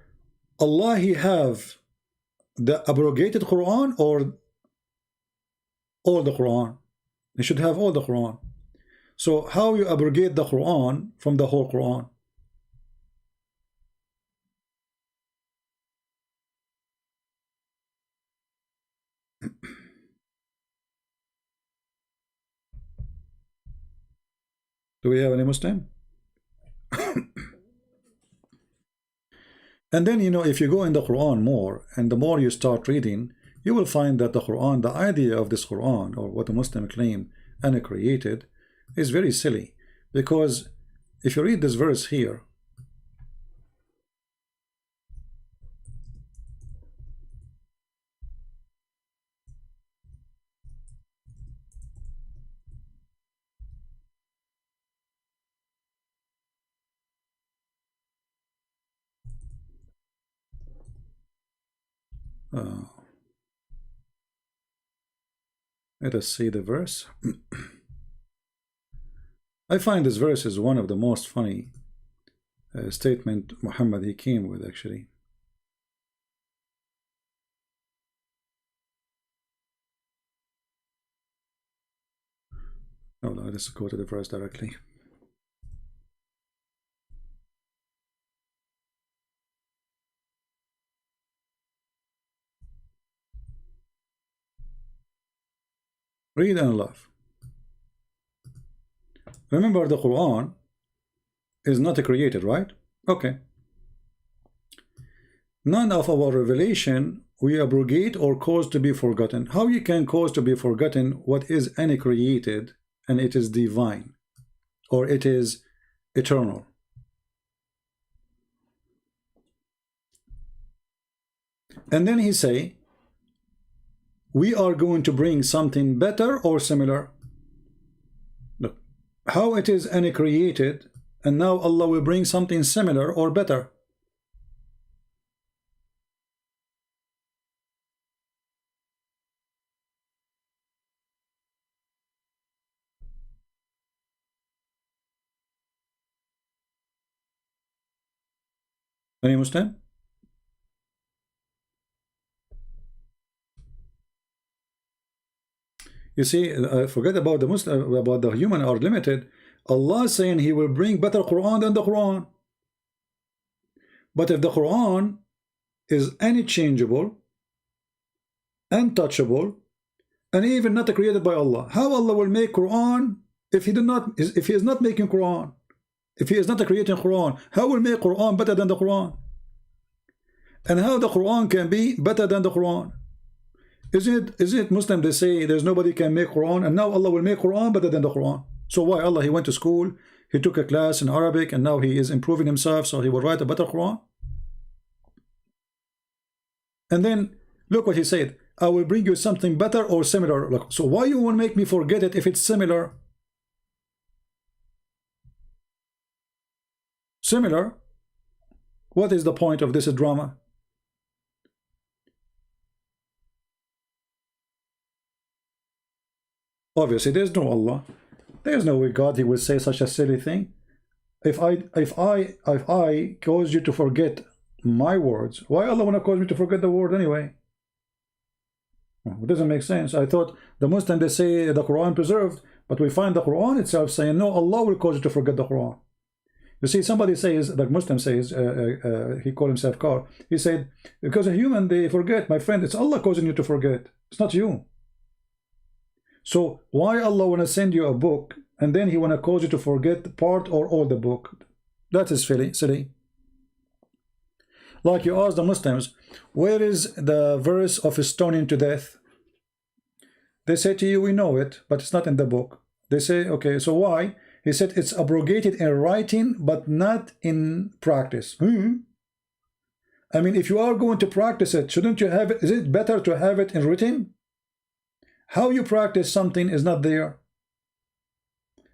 Allah he have the abrogated Quran or all the Quran? He should have all the Quran. So how you abrogate the Quran from the whole Quran? Do we have any Muslim? And then, you know, if you go in the Quran more, and the more you start reading, you will find that the Quran, the idea of this Quran, or what the Muslim claim and created, is very silly. Because if you read this verse here, let us see the verse. I find this verse is one of the most funny statement Muhammad he came with, actually. Oh, no, let's go to the verse directly. Read and laugh. Remember, the Quran is not created, right? Okay. None of our revelation we abrogate or cause to be forgotten. How you can cause to be forgotten what is uncreated and it is divine, or it is eternal? And then he say, we are going to bring something better or similar. how it is any created, and now Allah will bring something similar or better. Any Muslim? You see, forget about the Muslim, about the human are limited. Allah is saying He will bring better Quran than the Quran. But if the Quran is unchangeable, untouchable, and even not created by Allah, how Allah will make Quran if He is not making Quran? If He is not creating Quran, how will make Quran better than the Quran? And how the Quran can be better than the Quran? Isn't it Muslim they say there's nobody can make Quran, and now Allah will make Quran better than the Quran? So why Allah? He went to school, he took a class in Arabic, and now he is improving himself, so he will write a better Quran. And then look what he said: I will bring you something better or similar. So why you want to make me forget it if it's similar? Similar? What is the point of this drama? Obviously, there's no Allah. There's no way God He will say such a silly thing. If I cause you to forget my words, why Allah wanna cause me to forget the word anyway? It doesn't make sense. I thought the Muslims they say the Quran preserved, but we find the Quran itself saying no, Allah will cause you to forget the Quran. You see, somebody says, the Muslim says, he called himself Kar. He said, because a human they forget, my friend. It's Allah causing you to forget. It's not you. So why Allah wanna send you a book and then He wanna cause you to forget part or all the book? That is silly. Like you ask the Muslims, where is the verse of stoning to death? They say to you, we know it, but it's not in the book. They say, okay, so why? He said it's abrogated in writing, but not in practice. I mean, if you are going to practice it, shouldn't you have it? Is it better to have it in written? How you practice something is not there.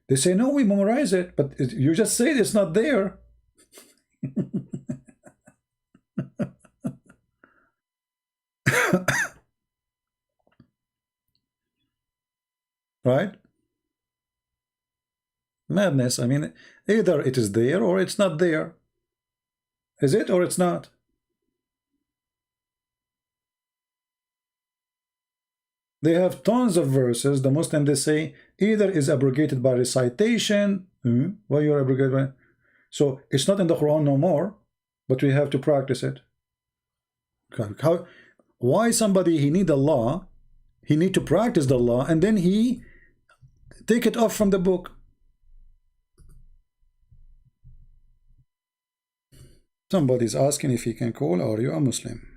They say, no, we memorize it, but you just said it's not there. Right? Madness. I mean, either it is there or it's not there. Is it or it's not? They have tons of verses. The Muslim they say either is abrogated by recitation. Why you're abrogated by? So it's not in the Quran no more, but we have to practice it. How? Why somebody he need a law, he need to practice the law, and then he take it off from the book. Somebody's asking if he can call. Are you a Muslim?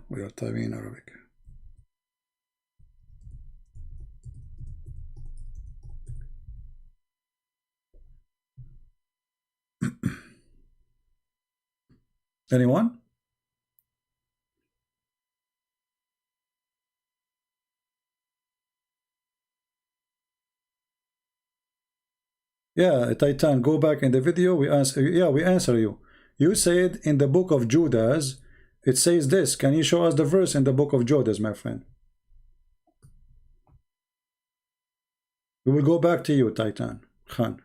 We are typing in Arabic. Anyone? Yeah, Titan, go back in the video. We answer. Yeah, we answer you. You said in the book of Judas, it says this. Can you show us the verse in the book of Judas, my friend? We will go back to you, Titan Khan.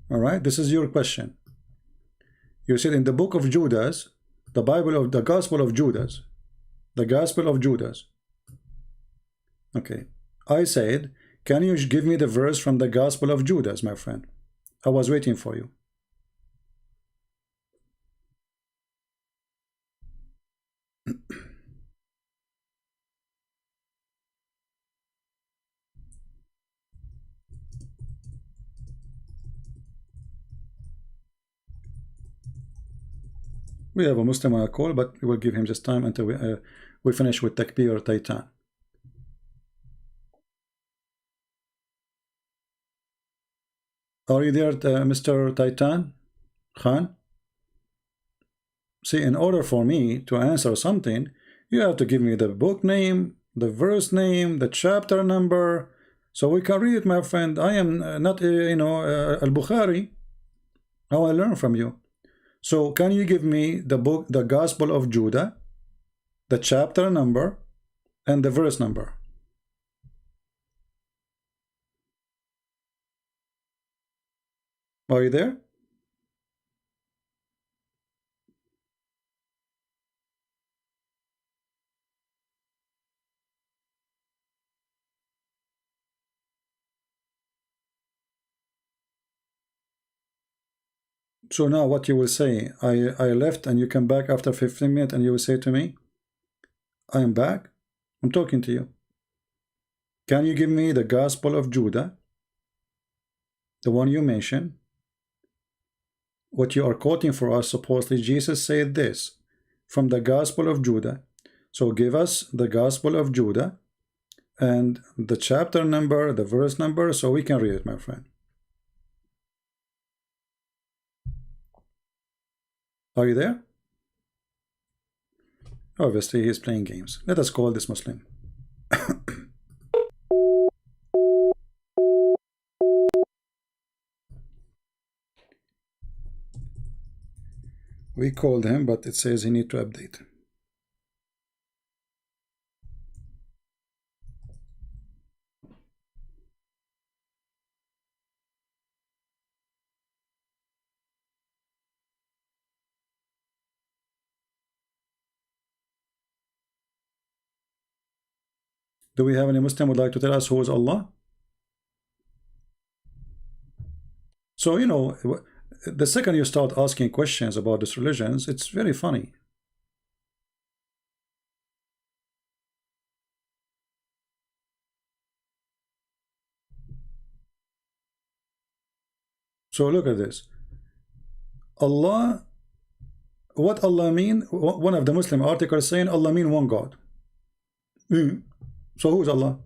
All right, this is your question. You said in the book of Judas, the Bible of the Gospel of Judas, the Gospel of Judas. Okay, I said, can you give me the verse from the Gospel of Judas, my friend? I was waiting for you. We have a Muslim on a call, but we will give him just time until we finish with Takbir Titan. Are you there, Mr. Titan Khan? See, in order for me to answer something, You have to give me the book name, the verse name, the chapter number, so we can read it, my friend. I am not, Al-Bukhari. How I learn from you. So can you give me the book, the Gospel of Judah, the chapter number, and the verse number? Are you there? So now what you will say, I left and you come back after 15 minutes and you will say to me, I am back. I'm talking to you. Can you give me the Gospel of Judah, the one you mentioned? What you are quoting for us, supposedly Jesus said this from the Gospel of Judah. So give us the Gospel of Judah and the chapter number, the verse number, so we can read it, my friend. Are you there? Obviously, he's playing games. Let us call this Muslim. We called him, but it says he need to update. Do we have any Muslim would like to tell us who is Allah? So, you know, the second you start asking questions about these religions, it's very funny. So look at this. Allah, what Allah mean? One of the Muslim articles saying Allah mean one God. So who's Allah?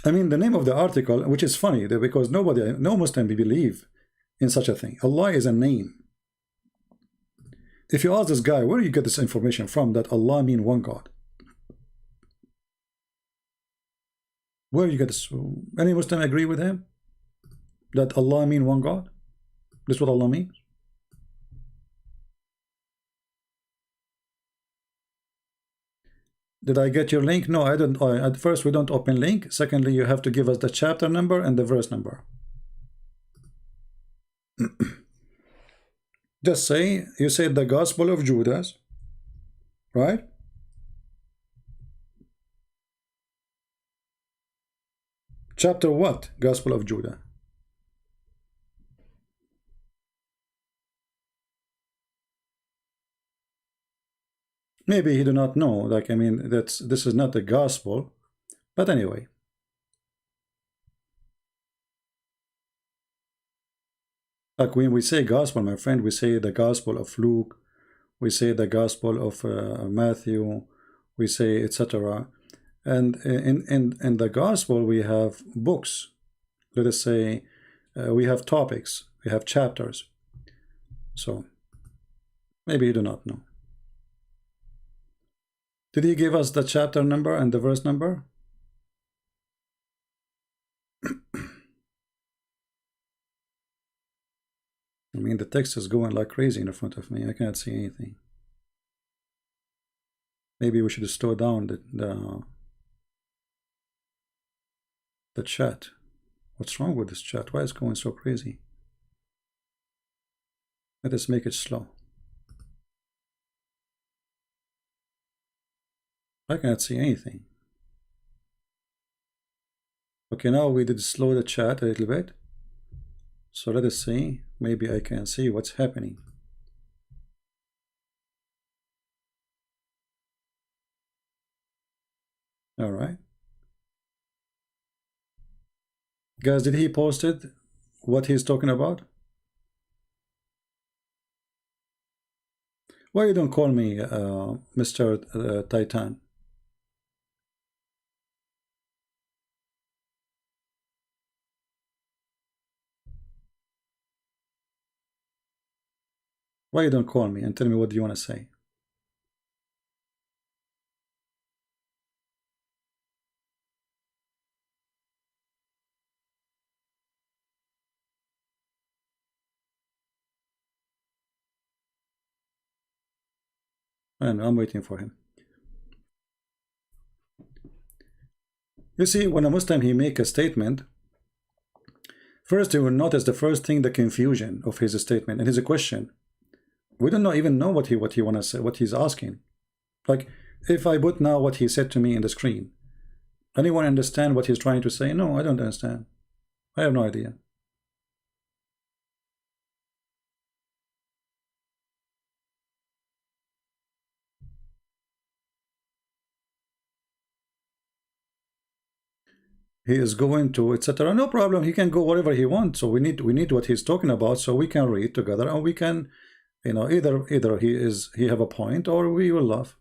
I mean, the name of the article, which is funny, because no Muslim believe in such a thing. Allah is a name. If you ask this guy, where do you get this information from that Allah mean one God? Where do you get this? Any Muslim agree with him that Allah mean one God? This is what Allah means? Did I get your link? No, I don't. At first, we don't open link. Secondly, you have to give us the chapter number and the verse number. Just say, you said the Gospel of Judas, right? Chapter what? Gospel of Judah. Maybe he do not know. Like, I mean, this is not the gospel. But anyway. Like when we say gospel, my friend, we say the gospel of Luke, we say the gospel of Matthew, we say etc. And in the gospel we have books. Let us say we have topics, we have chapters. So maybe you do not know. Did he give us the chapter number and the verse number? I mean, the text is going like crazy in front of me. I cannot see anything. Maybe we should slow down the chat. What's wrong with this chat? Why is it going so crazy? Let us make it slow. I cannot see anything. Okay, now we did slow the chat a little bit. So let us see. Maybe I can see what's happening. All right. Guys, did he post it? What he's talking about? Why you don't call me Mr. Titan? Why you don't call me and tell me what do you want to say? I know, I'm waiting for him. You see, when a Muslim he make a statement, first you will notice the first thing, the confusion of his statement and his question. We don't even know what he want to say, what he's asking. Like, if I put now what he said to me in the screen, anyone understand what he's trying to say? No, I don't understand. I have no idea. He is going to etc. No problem. He can go wherever he wants. So we need what he's talking about, so we can read together and we can, you know, either he have a point or we will laugh.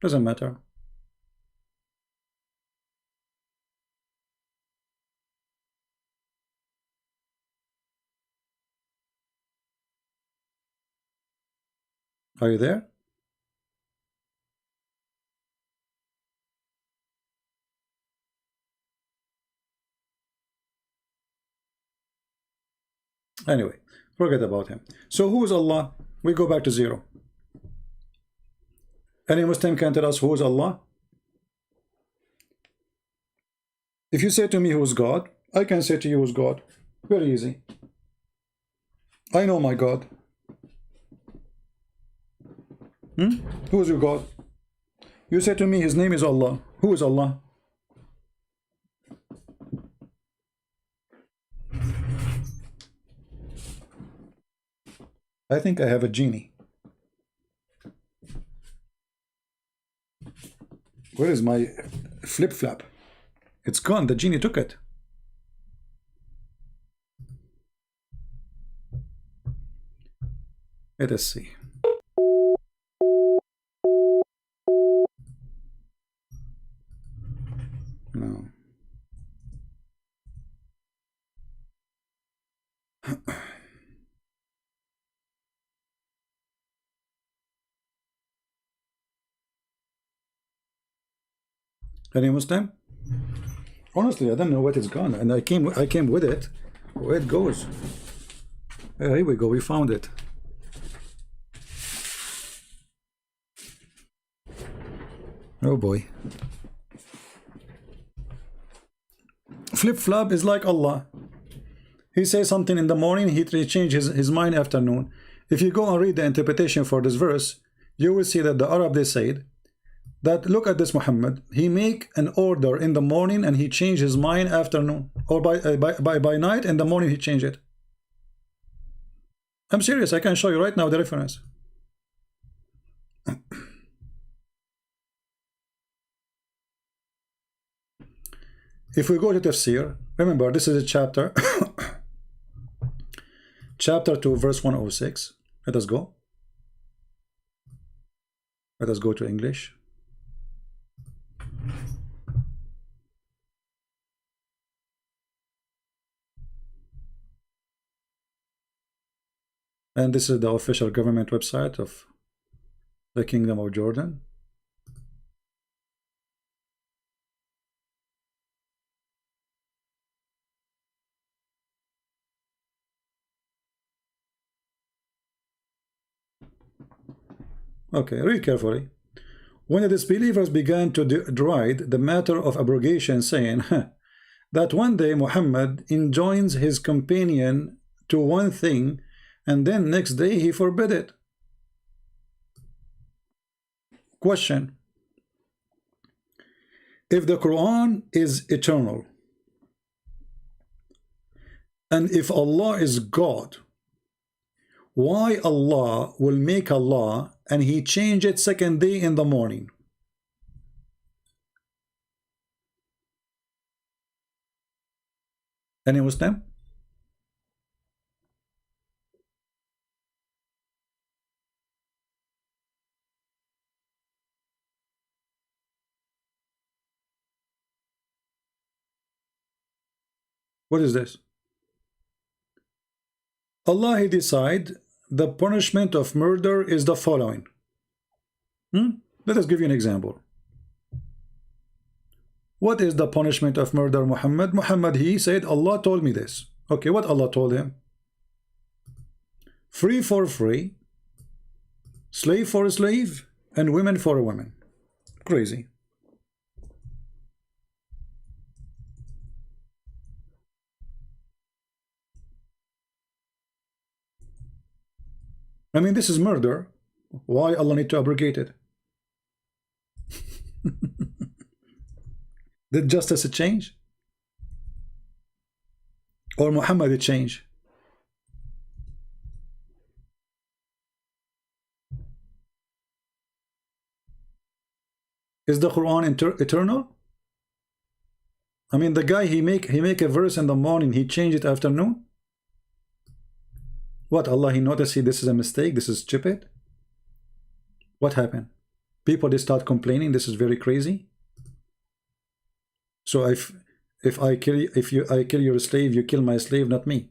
Doesn't matter. Are you there? Anyway, forget about him. So who is Allah? We go back to zero. Any Muslim can tell us who is Allah? If you say to me who is God, I can say to you who is God. Very easy. I know my God. Who is your God? You say to me his name is Allah. Who is Allah? I think I have a genie. Where is my flip-flap? It's gone. The genie took it. Let us see. No. Any Muslim? Honestly, I don't know what is gone, and I came with it. Where it goes? Here we go. We found it. Oh boy. Flip-flop is like Allah. He says something in the morning, he changes his mind afternoon. If you go and read the interpretation for this verse, you will see that the Arab, they said that, look at this Muhammad, he make an order in the morning and he change his mind afternoon, or by night, in the morning he change it. I'm serious, I can show you right now the reference. If we go to Tafsir, remember this is a chapter chapter 2 verse 106. Let us go to English. And this is the official government website of the Kingdom of Jordan. Okay, read carefully. When the disbelievers began to deride the matter of abrogation, saying that one day Muhammad enjoins his companion to one thing, and then next day he forbid it. Question: if the Quran is eternal, and if Allah is God, why Allah will make a law and he change it second day in the morning? Any Muslim? What is this? Allah, he decide the punishment of murder is the following. Let us give you an example. What is the punishment of murder, Muhammad? Muhammad, he said, Allah told me this. Okay, what Allah told him? Free for free, slave for a slave, and women for a woman. Crazy. I mean, this is murder. Why Allah need to abrogate it? Did justice change? Or Muhammad change? Is the Quran eternal? I mean, the guy he make a verse in the morning, he change it afternoon. What, Allah, he noticed this is a mistake, this is stupid? What happened? People, they start complaining, this is very crazy. So if I kill your slave, you kill my slave, not me.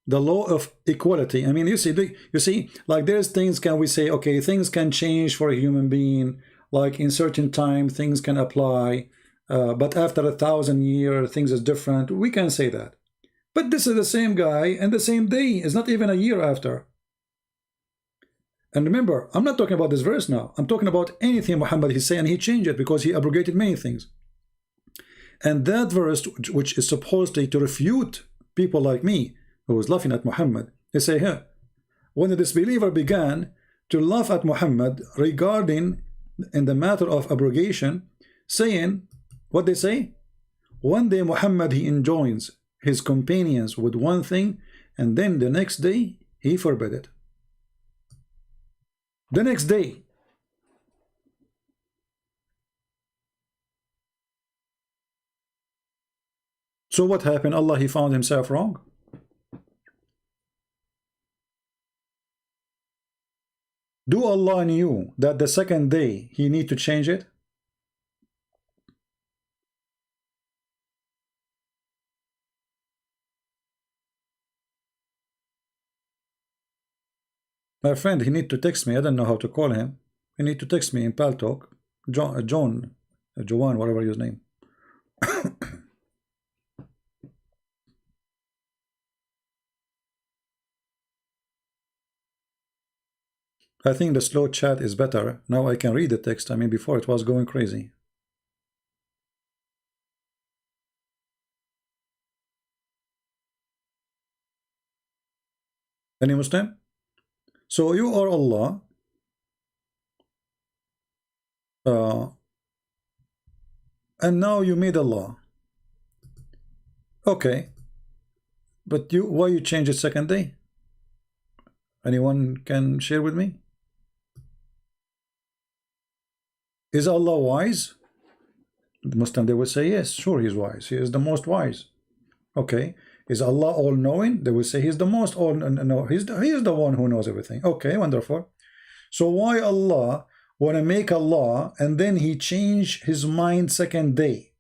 The law of equality. I mean, you see, like there's things can we say, okay, things can change for a human being, like in certain time things can apply, but after 1,000 years things is different. We can say that. But this is the same guy and the same day. It's not even a year after. And remember, I'm not talking about this verse now. I'm talking about anything Muhammad he said, and he changed it because he abrogated many things. And that verse, which is supposedly to refute people like me, who was laughing at Muhammad, they say here, when the disbeliever began to laugh at Muhammad regarding in the matter of abrogation, saying, what they say? One day Muhammad, he enjoins his companions with one thing, and then the next day he forbid it. The next day. So what happened? Allah, he found himself wrong. Do Allah knew that the second day he need to change it? My friend, he need to text me. I don't know how to call him. He need to text me in Paltalk. Joan, whatever his name. I think the slow chat is better. Now I can read the text. I mean, before it was going crazy. Any Muslim? So you are Allah, and now you made Allah. Okay, but why you change it second day? Anyone can share with me? Is Allah wise? The Muslim, they will say yes, sure, he's wise. He is the most wise. Okay. Is Allah all-knowing? They will say he's the most all-no. He is the one who knows everything. Okay, wonderful. So why Allah want to make a law and then he change his mind second day?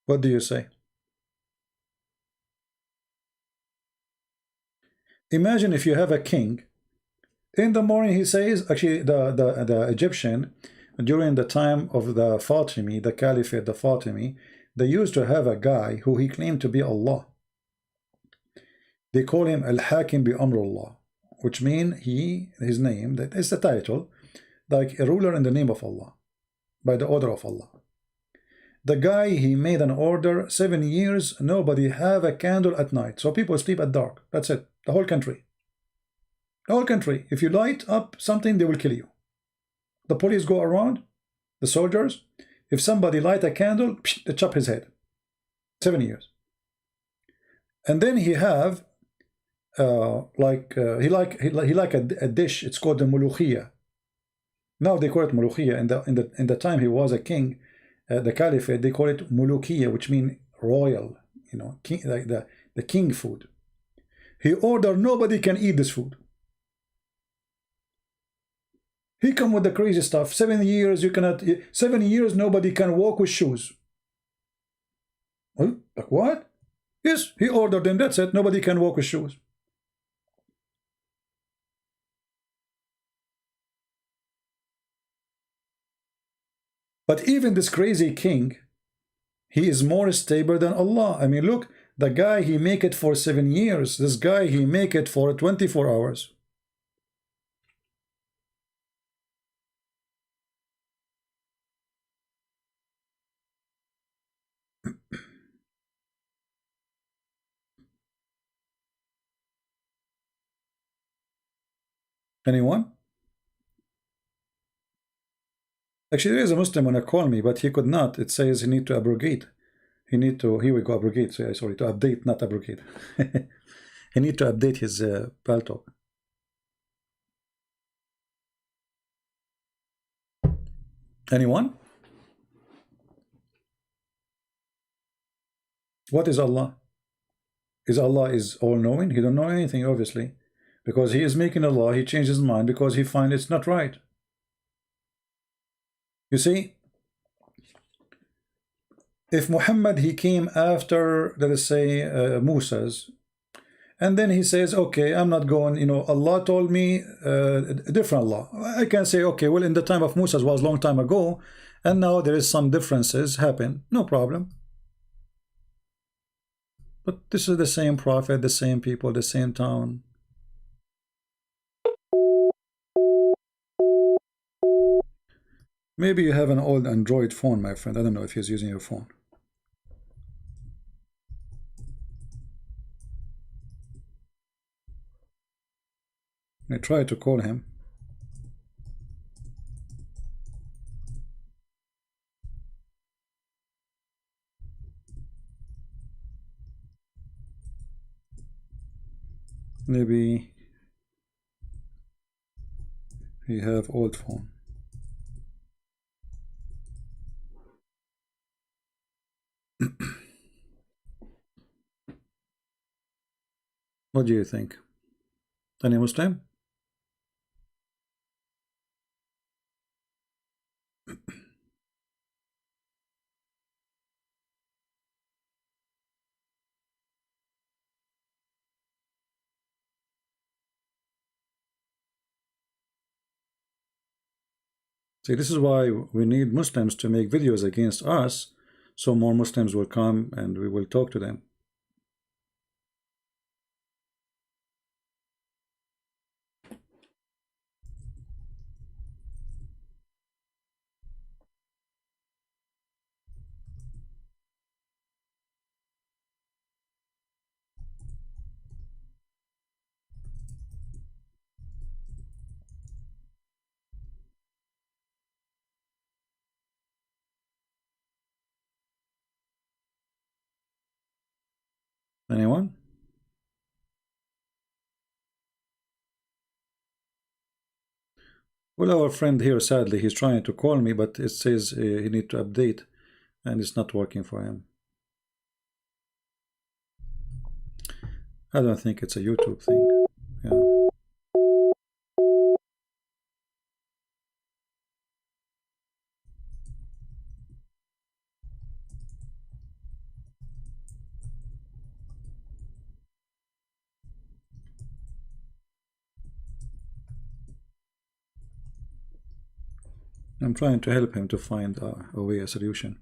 What do you say? Imagine if you have a king. In the morning he says, actually the Egyptian, during the time of the Fatimi, the Caliphate, the Fatimi, they used to have a guy who he claimed to be Allah. They call him Al-Hakim bi Amrullah, which means his name, that is the title, like a ruler in the name of Allah, by the order of Allah. The guy, he made an order, 7 years, nobody have a candle at night. So people sleep at dark. That's it. The whole country. The whole country. If you light up something, they will kill you. The police go around, the soldiers. If somebody light a candle, they chop his head. 7 years. And then he have, he like a dish. It's called the mulukhiyah. Now they call it mulukhiyah. In the time he was a king, the Caliphate, they call it mulukhiyah, which means royal, you know, king, like the king food. He ordered nobody can eat this food. He come with the crazy stuff. 7 years you cannot. 7 years nobody can walk with shoes. Like what? Yes, he ordered them. That's it. Nobody can walk with shoes. But even this crazy king, he is more stable than Allah. I mean, look, the guy, he make it for 7 years. This guy, he make it for 24 hours. Anyone? Actually, there is a Muslim wanna call me, but he could not. It says he need to abrogate. He need to, here we go, abrogate. So, sorry, to update, not abrogate. He need to update his Paltalk. Anyone? What is Allah? Is Allah is all-knowing? He don't know anything, obviously. Because he is making a law, he changed his mind because he finds it's not right. You see, if Muhammad, he came after, let us say, Musa's, and then he says, okay, I'm not going, you know, Allah told me a different law. I can say, okay, well, in the time of Musa's was a long time ago, and now there is some differences happen, no problem. But this is the same prophet, the same people, the same town. Maybe you have an old Android phone, my friend. I don't know if he's using your phone. I tried to call him. Maybe he have old phone. What do you think? Any Muslim? See, this is why we need Muslims to make videos against us, so more Muslims will come and we will talk to them. Anyone? Well, our friend here, sadly, he's trying to call me, but it says he need to update, and it's not working for him. I don't think it's a YouTube thing. Yeah. I'm trying to help him to find a way, a solution.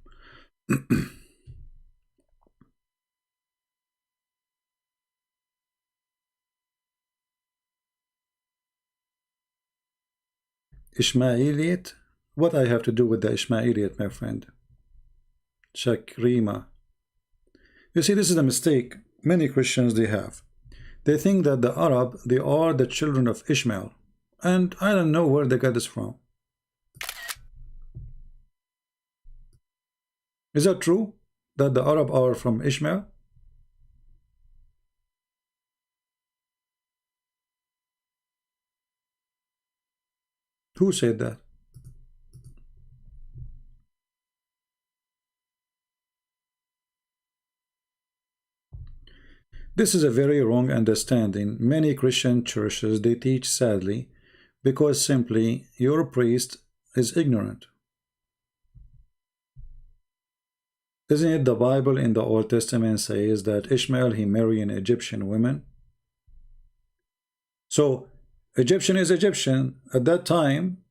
Ishmaelite? What I have to do with the Ishmaelite, my friend? Shakrima. You see, this is a mistake many Christians they have. They think that the Arab, they are the children of Ishmael. And I don't know where they got this from. Is that true? That the Arab are from Ishmael? Who said that? This is a very wrong understanding. Many Christian churches, they teach, sadly, Because simply your priest is ignorant. Isn't it the Bible in the Old Testament says that Ishmael, he married an Egyptian woman? So Egyptian is Egyptian at that time.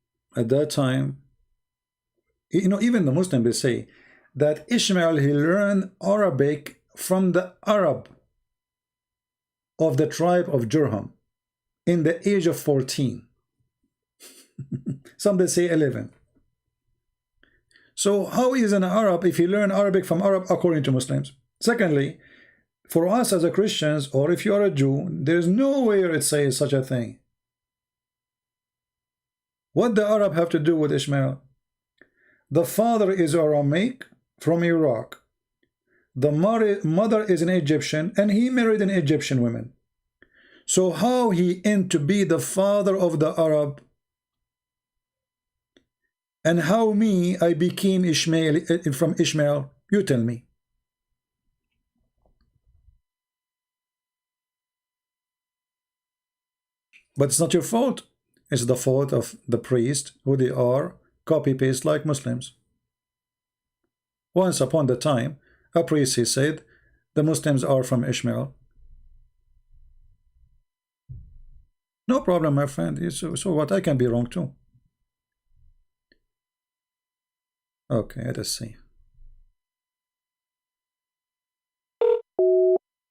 You know, even the Muslims, they say that Ishmael, he learned Arabic from the Arab of the tribe of Jurham in the age of 14. Some they say 11. So how is an Arab if he learn Arabic from Arab according to Muslims? Secondly, for us as a Christians, or if you are a Jew, there's nowhere it says such a thing. What the Arab have to do with Ishmael? The father is Aramaic from Iraq. The mother is an Egyptian, and he married an Egyptian woman. So how he aimed to be the father of the Arab? And how me, I became Ishmael from Ishmael? You tell me. But it's not your fault. It's the fault of the priest, who they are, copy-paste like Muslims. Once upon the time, a priest, he said, the Muslims are from Ishmael. No problem, my friend. So what? I can be wrong too. Okay, let us see.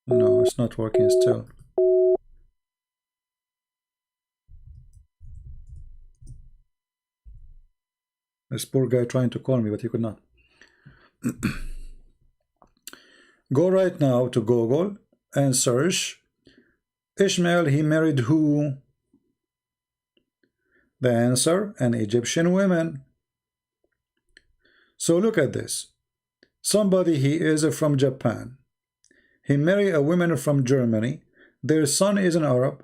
No, it's not working still. This poor guy trying to call me, but he could not. Go right now to Google and search Ishmael, he married who? The answer, an Egyptian woman. So look at this. Somebody, he is from Japan. He married a woman from Germany. Their son is an Arab.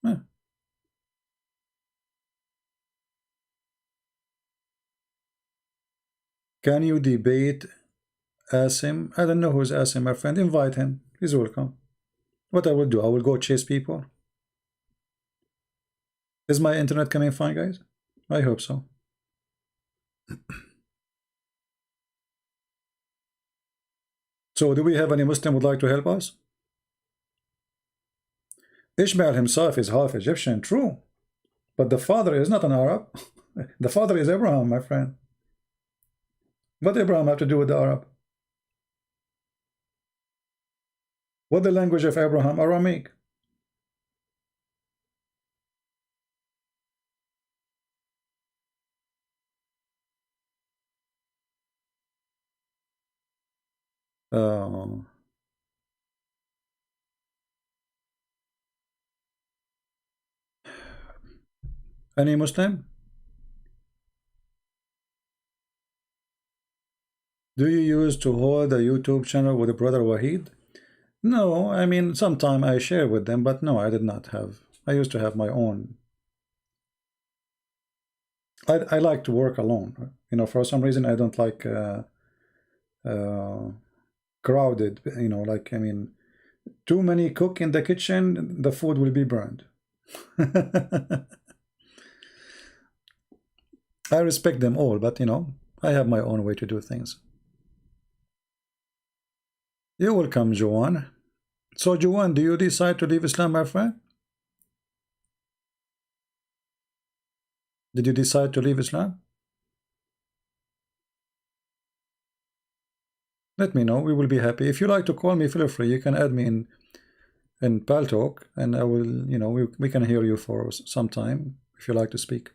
Huh. Can you debate Asim? I don't know who's Asim, my friend. Invite him. He's welcome. What I will do, I will go chase people. Is my internet coming fine, guys? I hope so. So do we have any Muslim would like to help us? Ishmael himself is half Egyptian, true. But the father is not an Arab. The father is Abraham, my friend. What did Abraham have to do with the Arab? What the language of Abraham? Aramaic. Any Muslim? Do you use to hold a YouTube channel with brother Wahid? No, I mean, sometime I share with them, but no, I did not have. I used to have my own. I like to work alone. You know, for some reason I don't like crowded, you know, like, I mean, too many cook in the kitchen, the food will be burned. I respect them all, but you know, I have my own way to do things. You're welcome, Joanne. So, Joanne, do you decide to leave Islam, my friend? Did you decide to leave Islam? Let me know. We will be happy. If you like to call me, feel free. You can add me in Paltalk, and I will, you know, we can hear you for some time if you like to speak.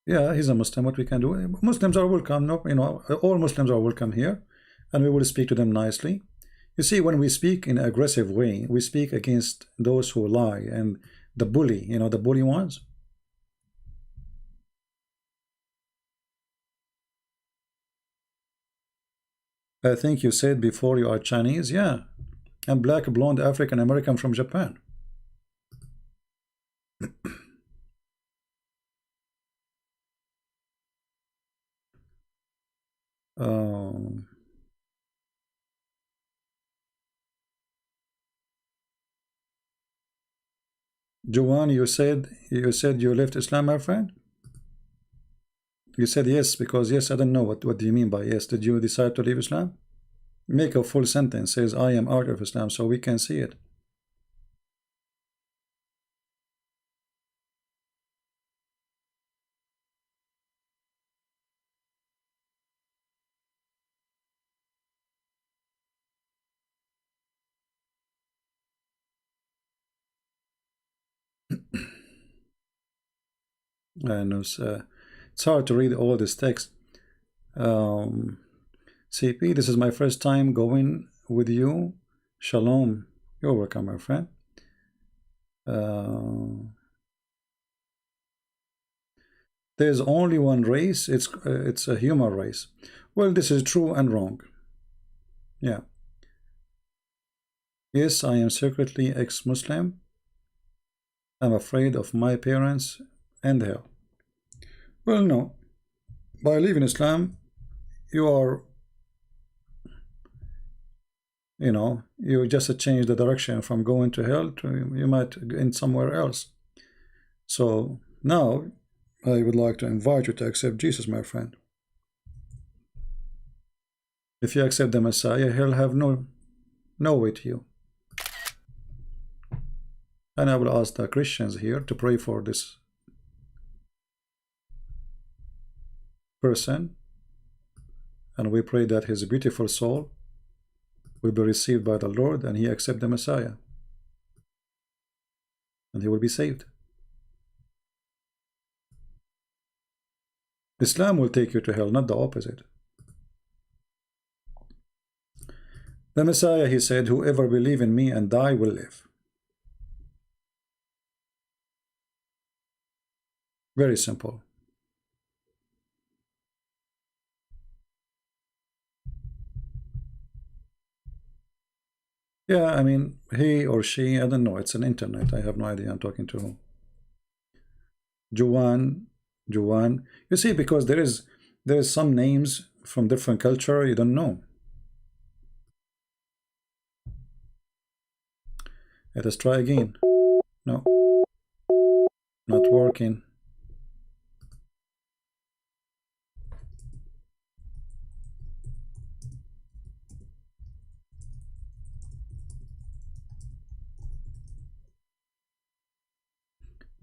Yeah, he's a Muslim. What we can do? Muslims are welcome. No, you know, all Muslims are welcome here, and we will speak to them nicely. You see, when we speak in an aggressive way, we speak against those who lie and the bully. You know, the bully ones. I think you said before you are Chinese. Yeah, I'm black, blonde, African American from Japan. Joanne, you said you left Islam, my friend? You said yes, because yes, I don't know what do you mean by yes. Did you decide to leave Islam? Make a full sentence, says I am out of Islam, so we can see it. And it's hard to read all this text. CP, this is my first time going with you. Shalom. You're welcome, my friend. There's only one race. It's a human race. Well, this is true and wrong. Yeah. Yes, I am secretly ex-Muslim. I'm afraid of my parents and hell. Well, no. By leaving Islam, you are, you just change the direction from going to hell to you might end somewhere else. So now I would like to invite you to accept Jesus, my friend. If you accept the Messiah, he'll have no way to you. And I will ask the Christians here to pray for this person, and we pray that his beautiful soul will be received by the Lord and he accept the Messiah, and he will be saved. Islam will take you to hell, not the opposite. The Messiah, he said, whoever believe in me and die will live. Very simple. Yeah, I mean, he or she, I don't know, it's an internet, I have no idea I'm talking to whom. Juwan, you see, because there is some names from different culture you don't know. Let us try again. No, not working.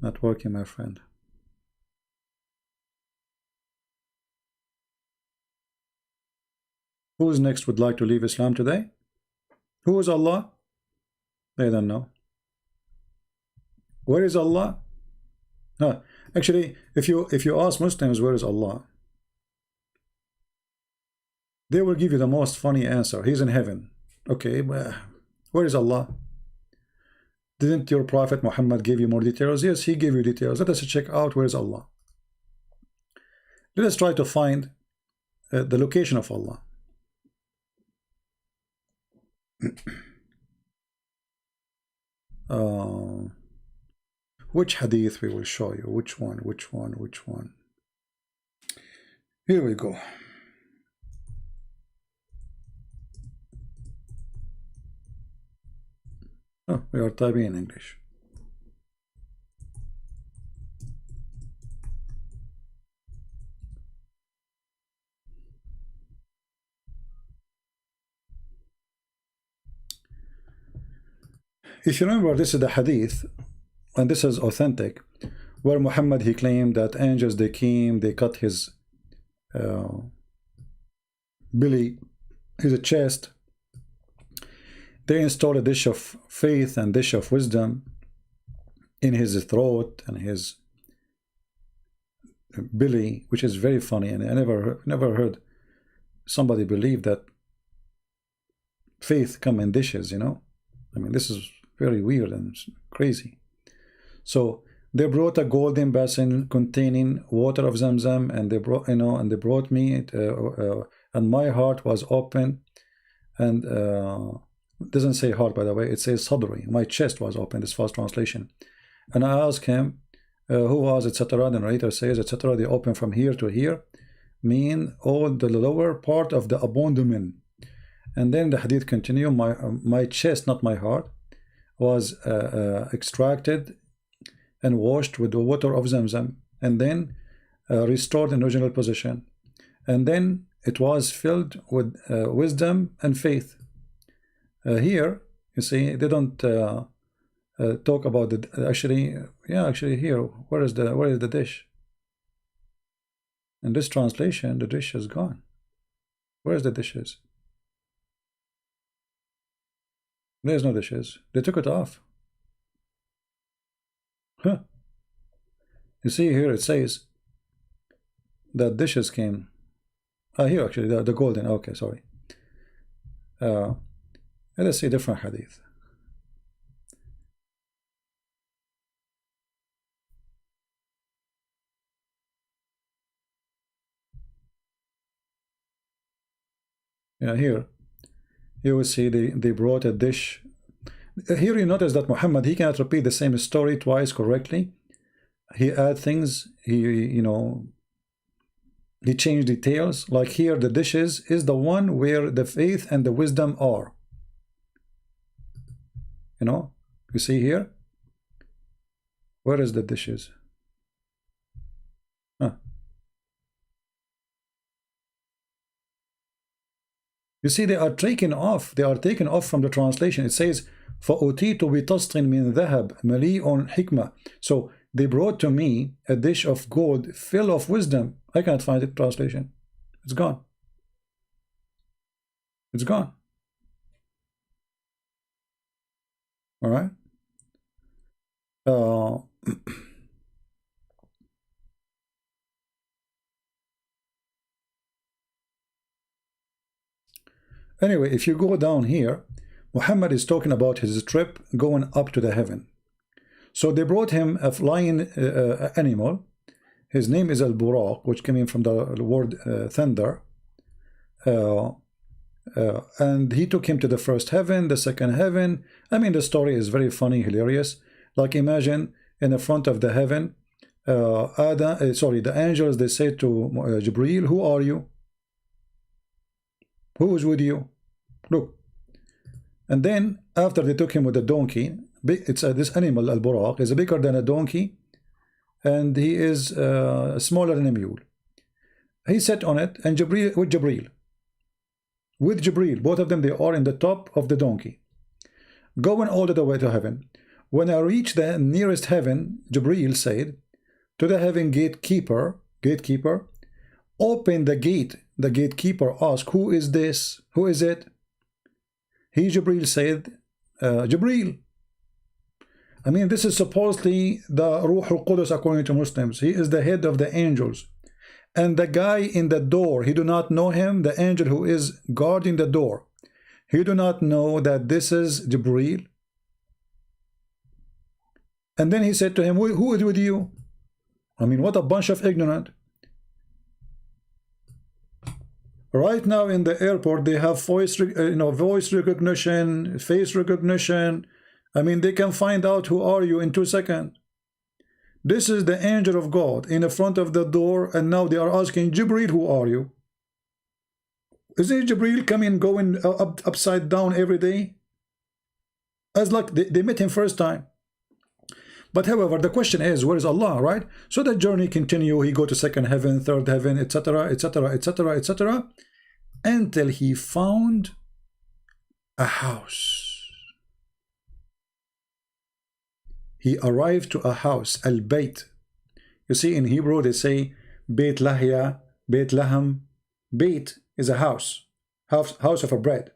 Not working, my friend. Who's next would like to leave Islam today? Who is Allah? They don't know. Where is Allah? No, actually, if you ask Muslims where is Allah, they will give you the most funny answer. He's in heaven. Okay, where is Allah? Didn't your Prophet Muhammad give you more details? Yes, he gave you details. Let us check out where is Allah. Let us try to find the location of Allah. Which hadith we will show you? Which one? Here we go. Oh, we are typing in English. If you remember, this is the hadith, and this is authentic, where Muhammad, he claimed that angels, they came, they cut his belly, his chest. They installed a dish of faith and dish of wisdom in his throat and his belly, which is very funny. And I never heard somebody believe that faith come in dishes, I mean, this is very weird and crazy. So they brought a golden basin containing water of Zamzam, and they brought, and they brought me, and my heart was open, and it doesn't say heart, by the way, it says sadri. My chest was open, this first translation. And I asked him, who was, etc. The narrator says, etc. They open from here to here, mean all the lower part of the abdomen. And then the hadith continue, my chest, not my heart, was extracted and washed with the water of Zamzam, and then restored in original position. And then it was filled with wisdom and faith. Here, you see, they don't talk about the actually here. Where is the dish? In this translation, the dish is gone. Where is the dishes? There's no dishes. They took it off. Huh. You see here it says that dishes came. Here actually, the golden. Okay, sorry. Let's see different hadith. Yeah, here you will see they brought a dish. Here you notice that Muhammad, he cannot repeat the same story twice correctly. He add things, he changed details. Like here, the dishes is the one where the faith and the wisdom are. You see here? Where is the dishes? Huh. You see, they are taken off. They are taken off from the translation. It says, فَأُتِيتُ بِطَسْطٍ مِنْ ذَهَبٍ مَلِيءٌ حِكْمَةٍ. So they brought to me a dish of gold full of wisdom. I cannot find it translation. It's gone. It's gone. All right. Anyway, if you go down here, Muhammad is talking about his trip going up to the heaven. So they brought him a flying animal. His name is Al-Buraq, which came in from the word thunder. And he took him to the first heaven, the second heaven. I mean, the story is very funny, hilarious. Like, imagine in the front of the heaven, the angels, they say to Jibreel, who are you? Who is with you? Look. And then after they took him with a donkey, it's this animal, Al-Buraq, is bigger than a donkey, and he is smaller than a mule. He sat on it, and Jibreel, both of them, they are in the top of the donkey, going all the way to heaven. When I reached the nearest heaven, Jibreel said to the heaven gatekeeper, open the gate. The gatekeeper asked, who is this? Who is it? He, Jibreel, said, Jibreel. I mean, this is supposedly the Ruh al-Qudus according to Muslims. He is the head of the angels. And the guy in the door, he do not know him, the angel who is guarding the door. He do not know that this is Jibreel. And then he said to him, who is with you? I mean, what a bunch of ignorant. Right now in the airport, they have voice recognition, face recognition. I mean, they can find out who are you in 2 seconds. This is the angel of God in the front of the door, and now they are asking Jibreel, who are you? Isn't Jibreel coming, going upside down every day? As like they met him first time. But however, the question is, where is Allah, right? So the journey continue. He go to second heaven, third heaven, etc., etc., etc., etc., until he found a house. He arrived to a house, al-Bayt. You see, in Hebrew they say Beit Lahya, Beit Laham. Beit is a house of a bread.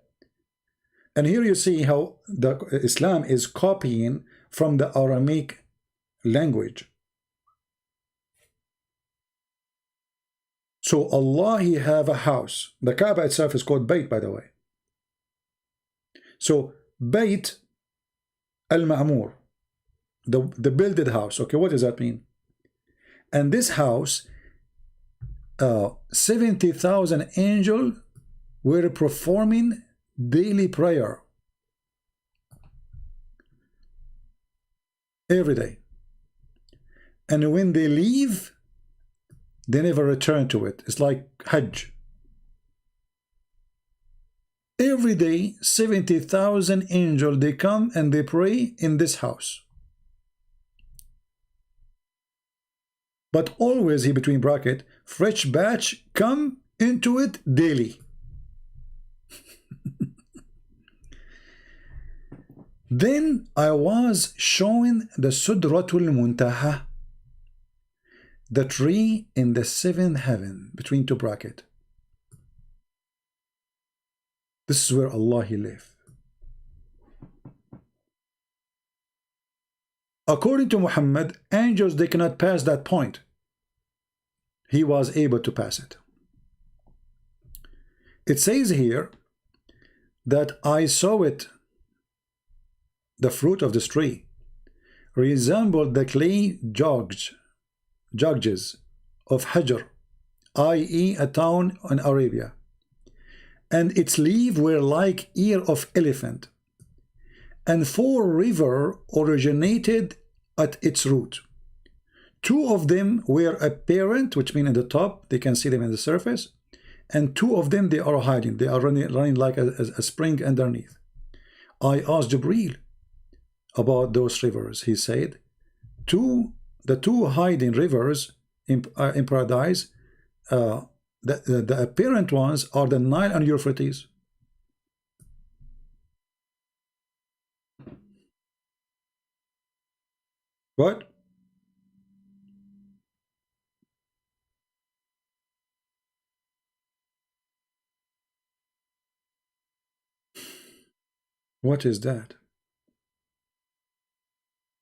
And here you see how the Islam is copying from the Aramaic language. So Allah, he have a house. The Kaaba itself is called Bayt, by the way. So Bayt al-Ma'mur, the builded house. Okay, what does that mean? And this house, 70,000 angels were performing daily prayer every day. And when they leave, they never return to it. It's like Hajj. Every day, 70,000 angels, they come and they pray in this house. but always, he between bracket, fresh batch come into it daily. Then I was shown the Sudratul Muntaha, the tree in the seventh heaven, between two bracket. This is where Allah he live. According to Muhammad, angels, they cannot pass that point. He was able to pass it. It says here that I saw it, the fruit of this tree, resembled the clay jugs of Hajar, i.e. a town in Arabia, and its leaves were like ear of elephant, and 4 rivers originated at its root. 2 of them were apparent, which means in the top, they can see them in the surface, and 2 of them, they are hiding, they are running like a spring underneath. I asked Jibreel about those rivers. He said, the two hiding rivers in paradise, the apparent ones are the Nile and Euphrates. What? What is that?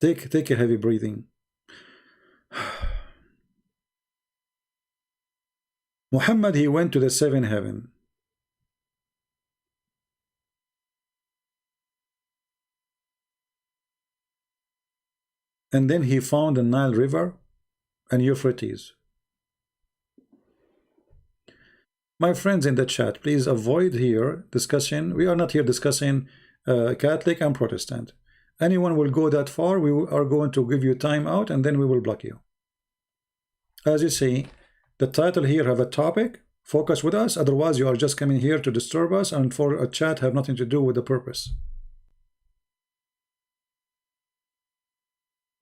Take a heavy breathing. Muhammad, he went to the 7th heaven. And then he found the Nile River and Euphrates. My friends in the chat, please avoid here discussion. We are not here discussing Catholic and Protestant. Anyone will go that far, we are going to give you time out and then we will block you. As you see, the title here have a topic, focus with us, otherwise you are just coming here to disturb us and for a chat have nothing to do with the purpose.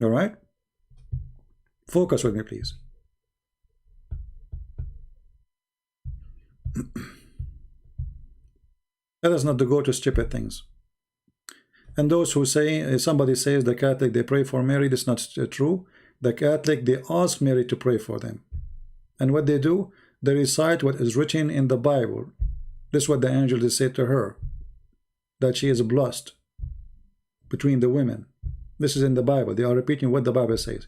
All right? Focus with me, please. Let us not go to stupid things. And those who say, somebody says the Catholic, they pray for Mary, that's not true. The Catholic, they ask Mary to pray for them. And what they do, they recite what is written in the Bible. This is what the angel said to her, that she is blessed between the women. This is in the Bible. They are repeating what the Bible says.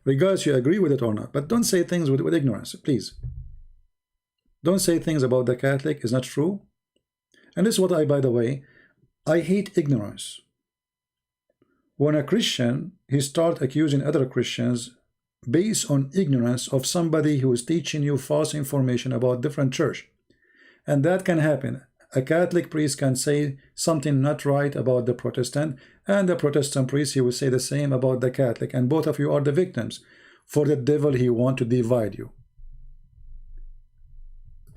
Regardless you agree with it or not. But don't say things with ignorance, please. Don't say things about the Catholic is not true. And this is what by the way, I hate ignorance. When a Christian, he starts accusing other Christians based on ignorance of somebody who is teaching you false information about different church. And that can happen. A Catholic priest can say something not right about the Protestant, and the Protestant priest, he will say the same about the Catholic, and both of you are the victims. For the devil, he wants to divide you.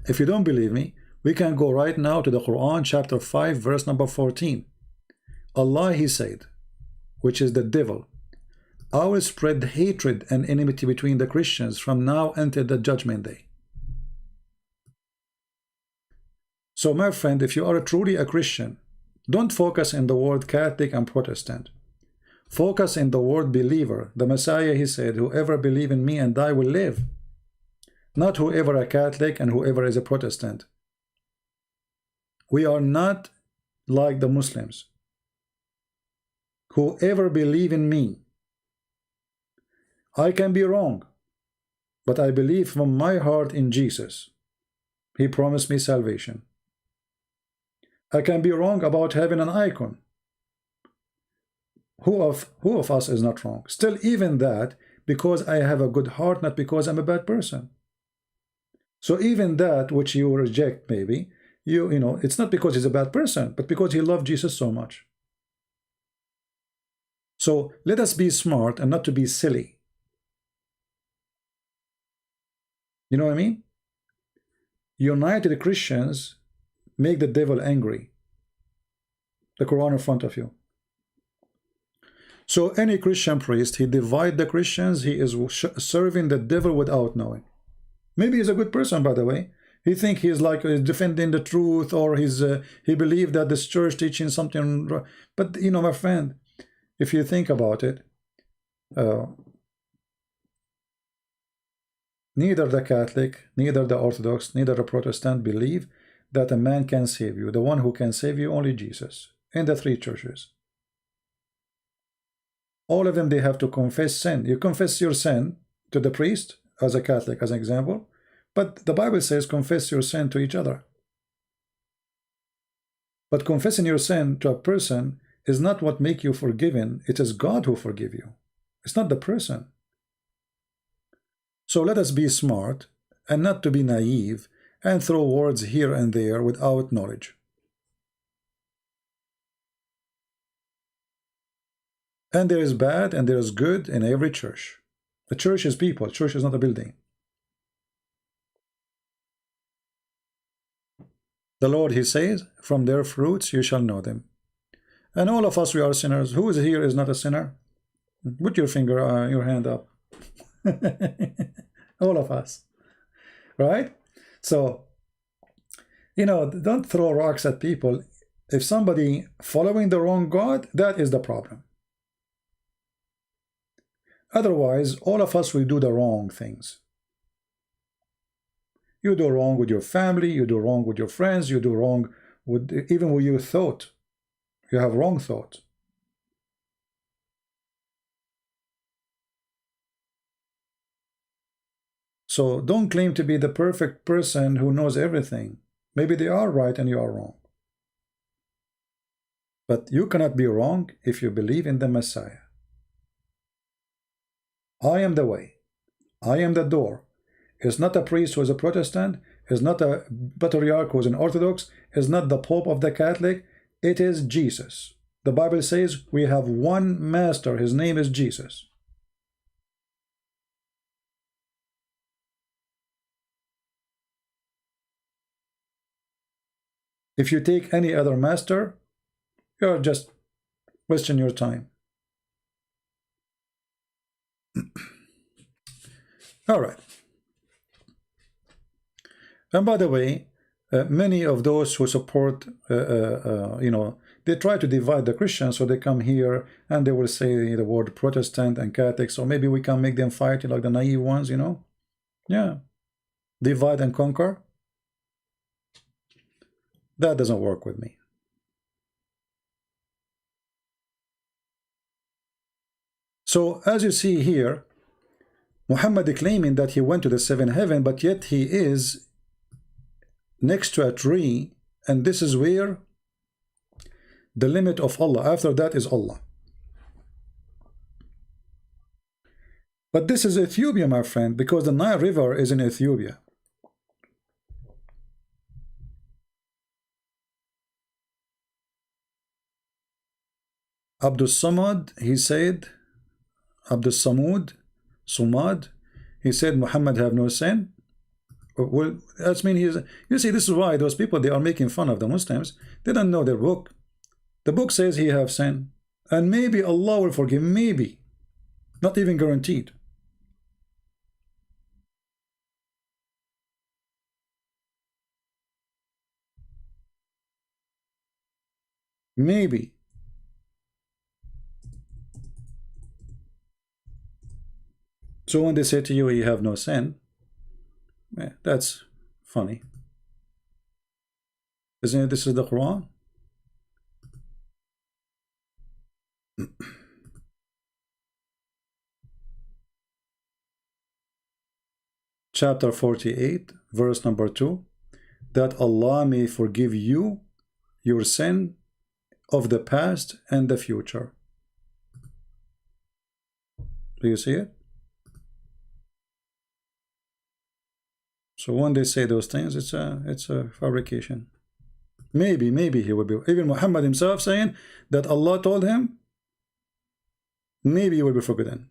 If you don't believe me, we can go right now to the Quran, chapter 5, verse number 14. Allah, he said, which is the devil, I will spread hatred and enmity between the Christians from now until the judgment day. So my friend, if you are truly a Christian, don't focus in the word Catholic and Protestant. Focus in the word believer. The Messiah, he said, whoever believe in me and die will live. Not whoever a Catholic and whoever is a Protestant. We are not like the Muslims. Whoever believe in me. I can be wrong, but I believe from my heart in Jesus. He promised me salvation. I can be wrong about having an icon. Who of us is not wrong? Still, even that, because I have a good heart, not because I'm a bad person. So even that which you reject, maybe, you know, it's not because he's a bad person, but because he loved Jesus so much. So let us be smart and not to be silly. You know what I mean? United Christians make the devil angry. The Quran in front of you. So any Christian priest, he divide the Christians, he is serving the devil without knowing. Maybe he's a good person, by the way. He think he's like defending the truth, or he believed that this church teaching something. But you know, my friend, if you think about it, neither the Catholic, neither the Orthodox, neither the Protestant believe that a man can save you. The one who can save you, only Jesus, in the three churches. All of them, they have to confess sin. You confess your sin to the priest, as a Catholic, as an example, but the Bible says confess your sin to each other. But confessing your sin to a person is not what make you forgiven. It is God who forgive you. It's not the person. So let us be smart and not to be naive and throw words here and there without knowledge. And there is bad and there is good in every church. The church is people. Church is not a building. The Lord, he says, from their fruits you shall know them. And all of us, we are sinners. Who is here is not a sinner? Put your finger, your hand up. All of us. Right? So, you know, don't throw rocks at people. If somebody following the wrong God, that is the problem. Otherwise, all of us will do the wrong things. You do wrong with your family, you do wrong with your friends, you do wrong with even with your thought. You have wrong thought. So don't claim to be the perfect person who knows everything. Maybe they are right and you are wrong. But you cannot be wrong if you believe in the Messiah. I am the way. I am the door. It's not a priest who is a Protestant. It's not a patriarch who is an Orthodox. It's not the Pope of the Catholic. It is Jesus. The Bible says we have one master. His name is Jesus. If you take any other master, you're just wasting your time. All right. And by the way, many of those who support, you know, they try to divide the Christians, so they come here and they will say the word Protestant and Catholic, so maybe we can make them fight like the naive ones, you know? Yeah. Divide and conquer. That doesn't work with me. So, as you see here, Muhammad claiming that he went to the seventh heaven, but yet he is next to a tree, and this is where the limit of Allah, after that is Allah. But this is Ethiopia, my friend, because the Nile River is in Ethiopia. Abdul Samad, he said, Abdul Samud, Sumad, he said Muhammad have no sin. Well, that's mean he's. You see, this is why those people, they are making fun of the Muslims. They don't know their book. The book says he have sin, and maybe Allah will forgive. Maybe, not even guaranteed. Maybe. So when they say to you, "You have no sin," that's funny, isn't it? This is the Quran. Chapter 48, verse number 2, that Allah may forgive you your sin of the past and the future. Do you see it? So when they say those things, it's a fabrication. Maybe he will be. Even Muhammad himself saying that Allah told him, maybe he will be forgiven.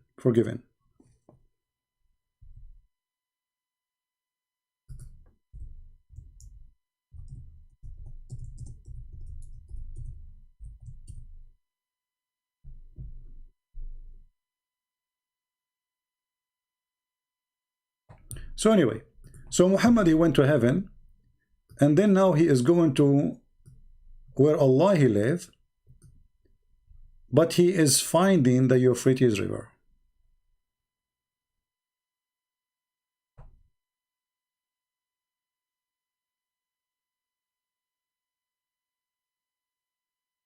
So anyway, so Muhammad, he went to heaven, and then now he is going to where Allah he live, but he is finding the Euphrates River.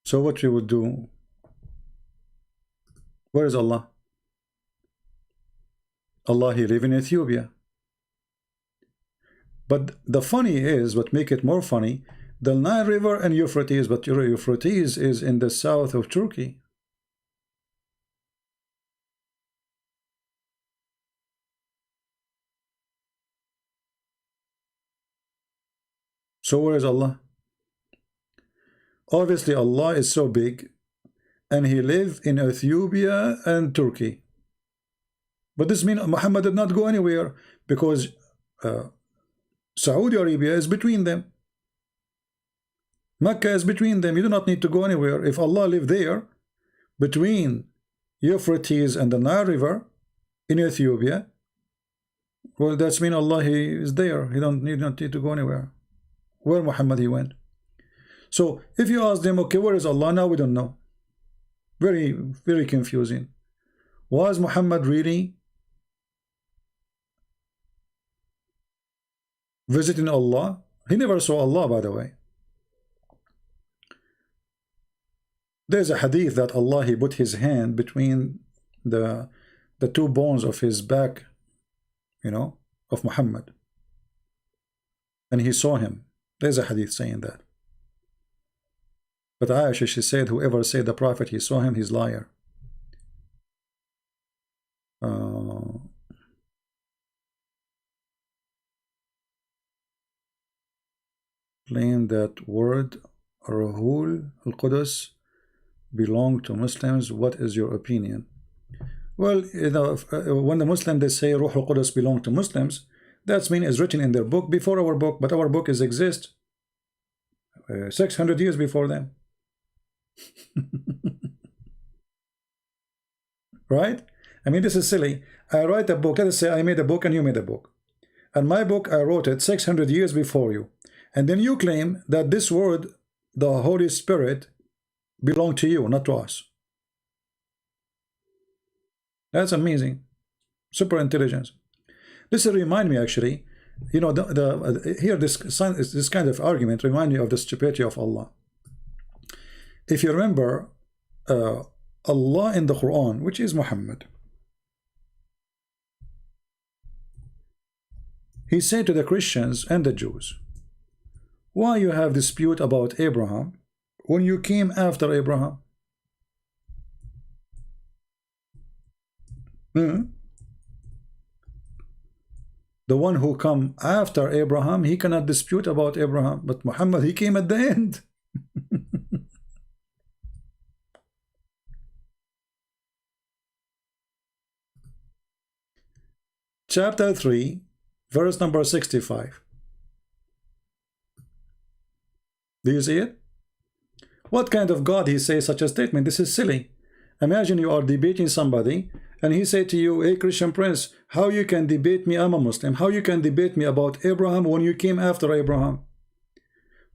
So what we would do? Where is Allah? Allah he live in Ethiopia. But the funny is, what make it more funny, the Nile River and Euphrates, but Euphrates is in the south of Turkey. So where is Allah? Obviously Allah is so big, and he lived in Ethiopia and Turkey. But this means Muhammad did not go anywhere, because Saudi Arabia is between them. Mecca is between them. You do not need to go anywhere. If Allah lived there, between Euphrates and the Nile River in Ethiopia, well, that's mean Allah he is there. He don't need to go anywhere. Where Muhammad he went. So if you ask them, okay, where is Allah? Now we don't know. Very, very confusing. Was Muhammad really visiting Allah? He never saw Allah, by the way. There's a hadith that Allah he put his hand between the two bones of his back, you know, of Muhammad, and he saw him. There's a hadith saying that. But Aisha, she said, whoever said the Prophet he saw him, he's liar. Claim that word Ruhul al-Qudus belong to Muslims. What is your opinion? Well, you know, when the Muslims they say Ruh al-Qudus belong to Muslims, that means it's written in their book before our book, but our book is exist 600 years before them. Right? I mean, this is silly. I write a book. Let us say I made a book and you made a book, and my book I wrote it 600 years before you, and then you claim that this word, the Holy Spirit, belong to you, not to us. That's amazing. Super intelligence. This remind me, actually, you know, here this kind of argument remind me of the stupidity of Allah. If you remember, Allah in the Quran, which is Muhammad, he said to the Christians and the Jews, why you have dispute about Abraham when you came after Abraham? The one who come after Abraham, he cannot dispute about Abraham, but Muhammad, he came at the end. Chapter 3, verse number 65. Do you see it? What kind of God he says such a statement? This is silly. Imagine you are debating somebody, and he say to you, hey Christian Prince, how you can debate me? I'm a Muslim. How you can debate me about Abraham when you came after Abraham?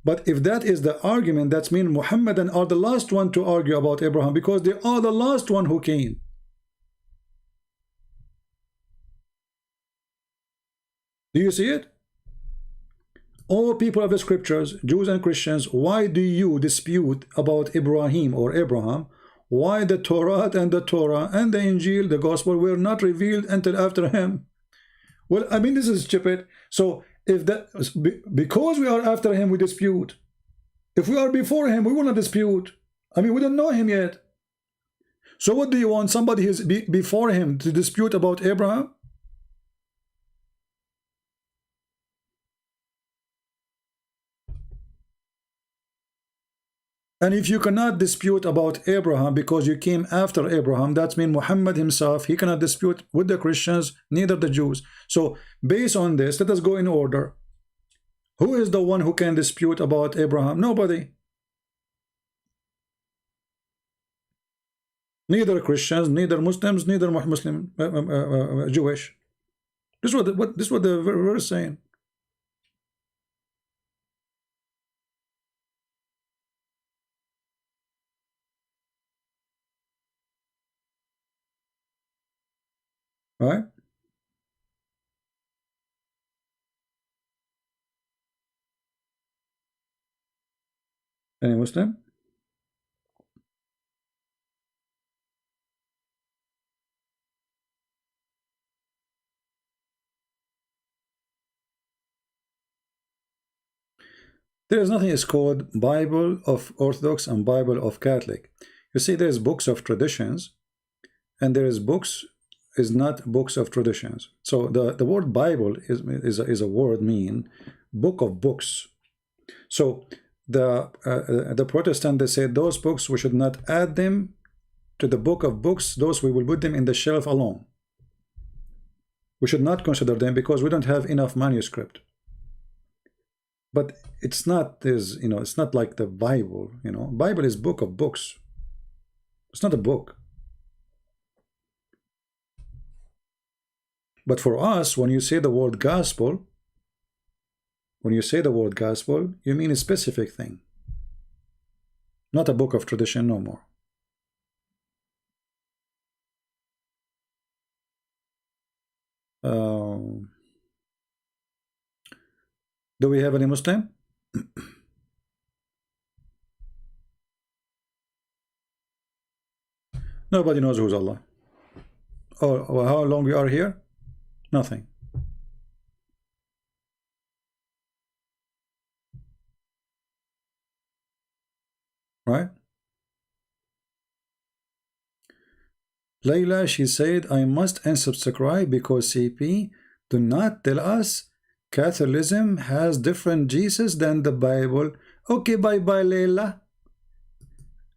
But if that is the argument, that means Muhammadan are the last one to argue about Abraham, because they are the last one who came. Do you see it? All people of the scriptures, Jews and Christians, why do you dispute about Ibrahim or Abraham? Why the Torah and the Injil, the gospel, were not revealed until after him? Well, I mean, this is stupid. So if that, because we are after him, we dispute. If we are before him, we will not dispute. I mean, we don't know him yet. So what do you want? Somebody who is before him to dispute about Abraham? And if you cannot dispute about Abraham because you came after Abraham, that means Muhammad himself, he cannot dispute with the Christians, neither the Jews. So based on this, let us go in order. Who is the one who can dispute about Abraham? Nobody. Neither Christians, neither Muslims, neither Muslim, Jewish. This is what the verse is saying. Right? Any Muslim? There is nothing is called Bible of Orthodox and Bible of Catholic. You see, there is books of traditions, and there is books is not books of traditions. So the word Bible is a word mean book of books. So the Protestant, they say those books we should not add them to the book of books. Those we will put them in the shelf alone. We should not consider them because we don't have enough manuscript. But it's not this, you know, it's not like the Bible, you know. Bible is book of books. It's not a book. But for us, when you say the word gospel, you mean a specific thing. Not a book of tradition no more. Do we have any Muslim? Nobody knows who's Allah. Oh, how long we are here? Nothing. Right? Layla, she said, I must unsubscribe because CP do not tell us Catholicism has different Jesus than the Bible. Okay, bye-bye, Layla.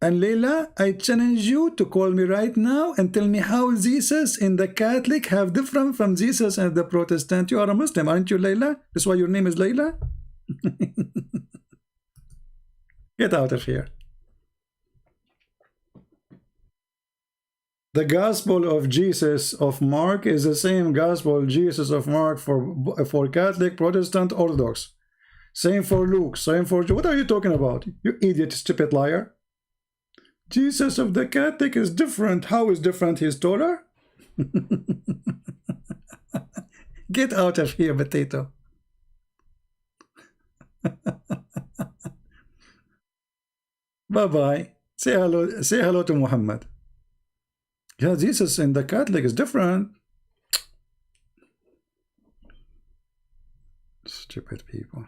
And Layla, I challenge you to call me right now and tell me how Jesus in the Catholic have different from Jesus and the Protestant. You are a Muslim, aren't you, Layla? That's why your name is Layla? Get out of here. The Gospel of Jesus of Mark is the same Gospel Jesus of Mark for Catholic, Protestant, Orthodox. Same for Luke, same for John. What are you talking about? You idiot, stupid liar. Jesus of the Catholic is different. How is different? He's taller? Get out of here, potato. Bye-bye. Say hello to Muhammad. Yeah, Jesus in the Catholic is different. Stupid people.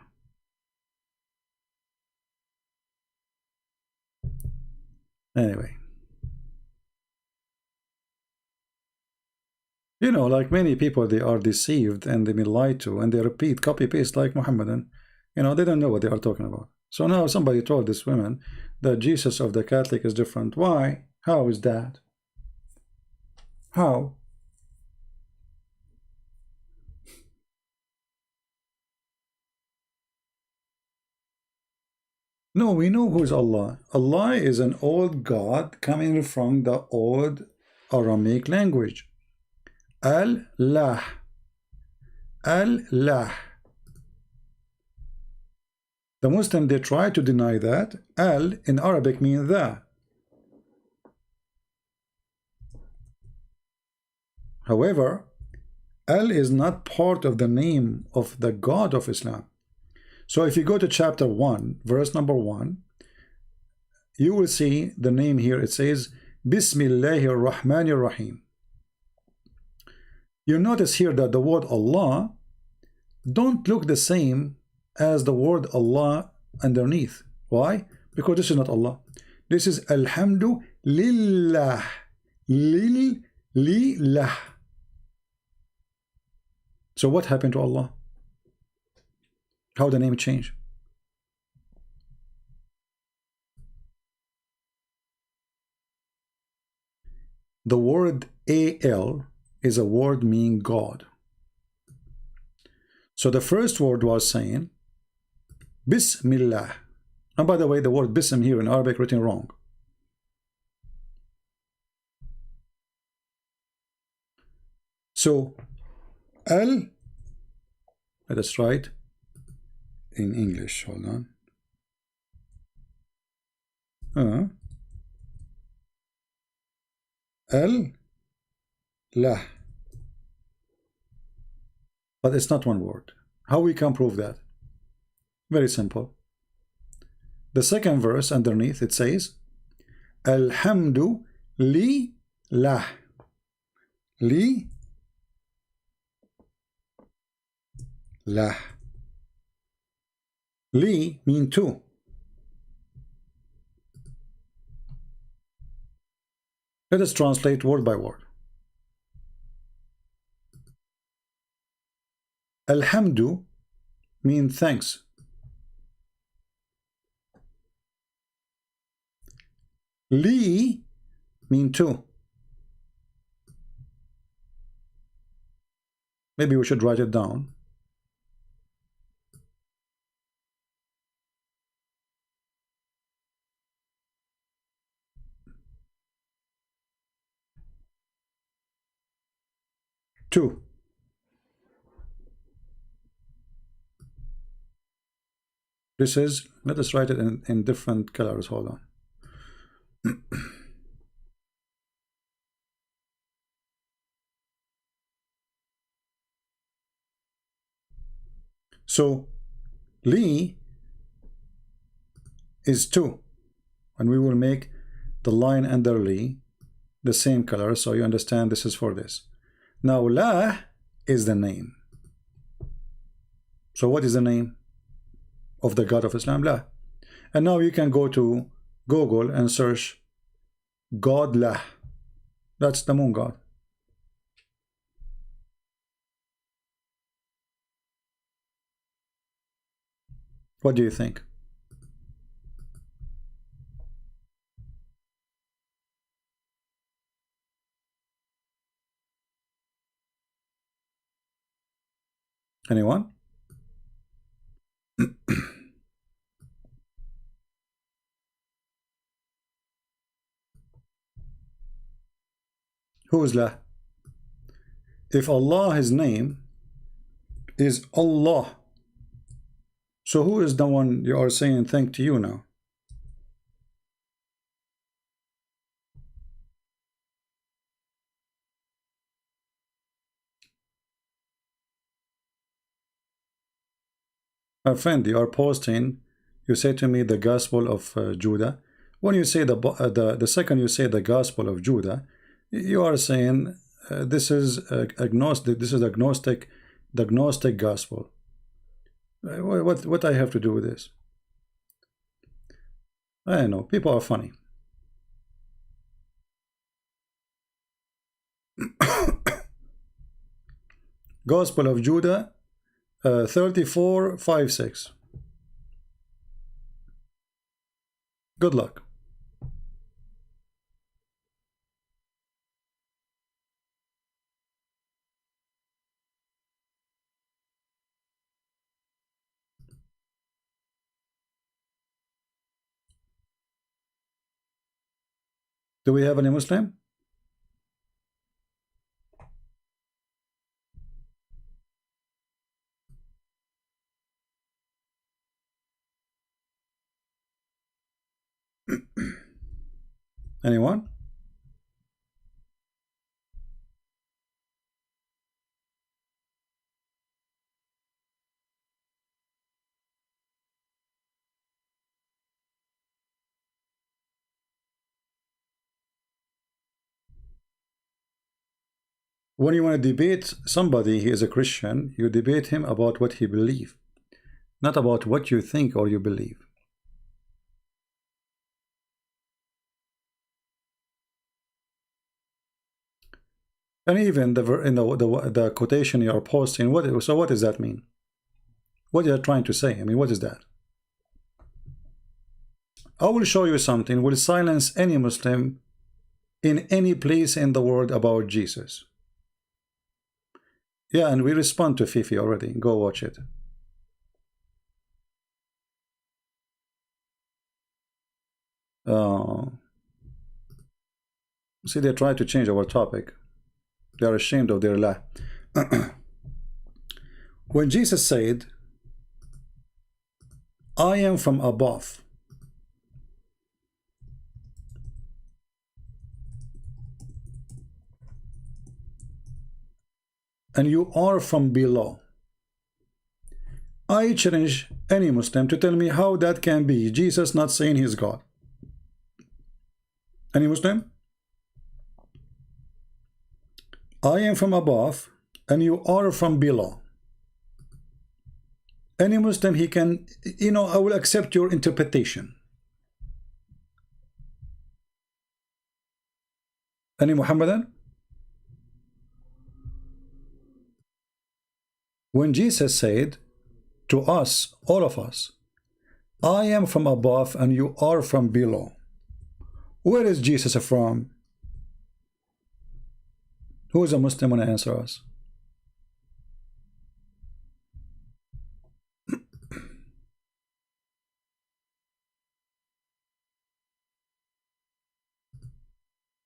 Anyway. You know, like many people, they are deceived and they've been lied to, and they repeat, copy-paste like Muhammadan. You know, they don't know what they are talking about. So now somebody told this woman that Jesus of the Catholic is different. Why? How is that? How? No, we know who's Allah. Allah is an old God coming from the old Aramaic language. Al-Lah. Al-Lah. The Muslim, they try to deny that. Al in Arabic means the. However, Al is not part of the name of the God of Islam. So if you go to chapter 1, verse number 1, you will see the name here. It says, Bismillahir Rahmanir Rahim. You notice here that the word Allah don't look the same as the word Allah underneath. Why? Because this is not Allah. This is Alhamdu Lillah. Lillah. So what happened to Allah? How the name changed? The word Al is a word meaning God. So the first word was saying Bismillah. And by the way, the word Bism here in Arabic written wrong. So L, let us write in English, hold on. L, lah. But it's not one word. How we can prove that? Very simple. The second verse underneath it says, Alhamdu li lah. Li lah. Li mean to. Let us translate word by word. Alhamdu mean thanks. Li mean to. Maybe we should write it down. Two. This is, let us write it in different colors. Hold on. So li is 2, and we will make the line under li the same color, so you understand this is for this. Now la is the name. So what is the name of the God of Islam? La. And now you can go to Google and search God La. That's the moon god. What do you think? Anyone? Who is La? If Allah, his name is Allah, so who is the one you are saying thank to you now? My friend, you are posting, you say to me the Gospel of Judah. When you say the second you say the Gospel of Judah, you are saying this is agnostic. This is agnostic, the agnostic gospel. What I have to do with this? I know people are funny. Gospel of Judah 34:5-6. Good luck. Do we have any Muslim? Anyone? When you want to debate somebody, he is a Christian, you debate him about what he believes, not about what you think or you believe. And even the quotation you are posting, what does that mean? What are you trying to say? I mean, what is that? I will show you something will silence any Muslim in any place in the world about Jesus. Yeah, and we respond to Fifi already. Go watch it. See, they try to change our topic. They are ashamed of their lie. When Jesus said, I am from above, and you are from below, I challenge any Muslim to tell me how that can be Jesus not saying he's God. Any Muslim? I am from above and you are from below. Any Muslim, he can, you know, I will accept your interpretation. Any Muhammadan? When Jesus said to us, all of us, I am from above and you are from below, where is Jesus from? Who is a Muslim want to answer us?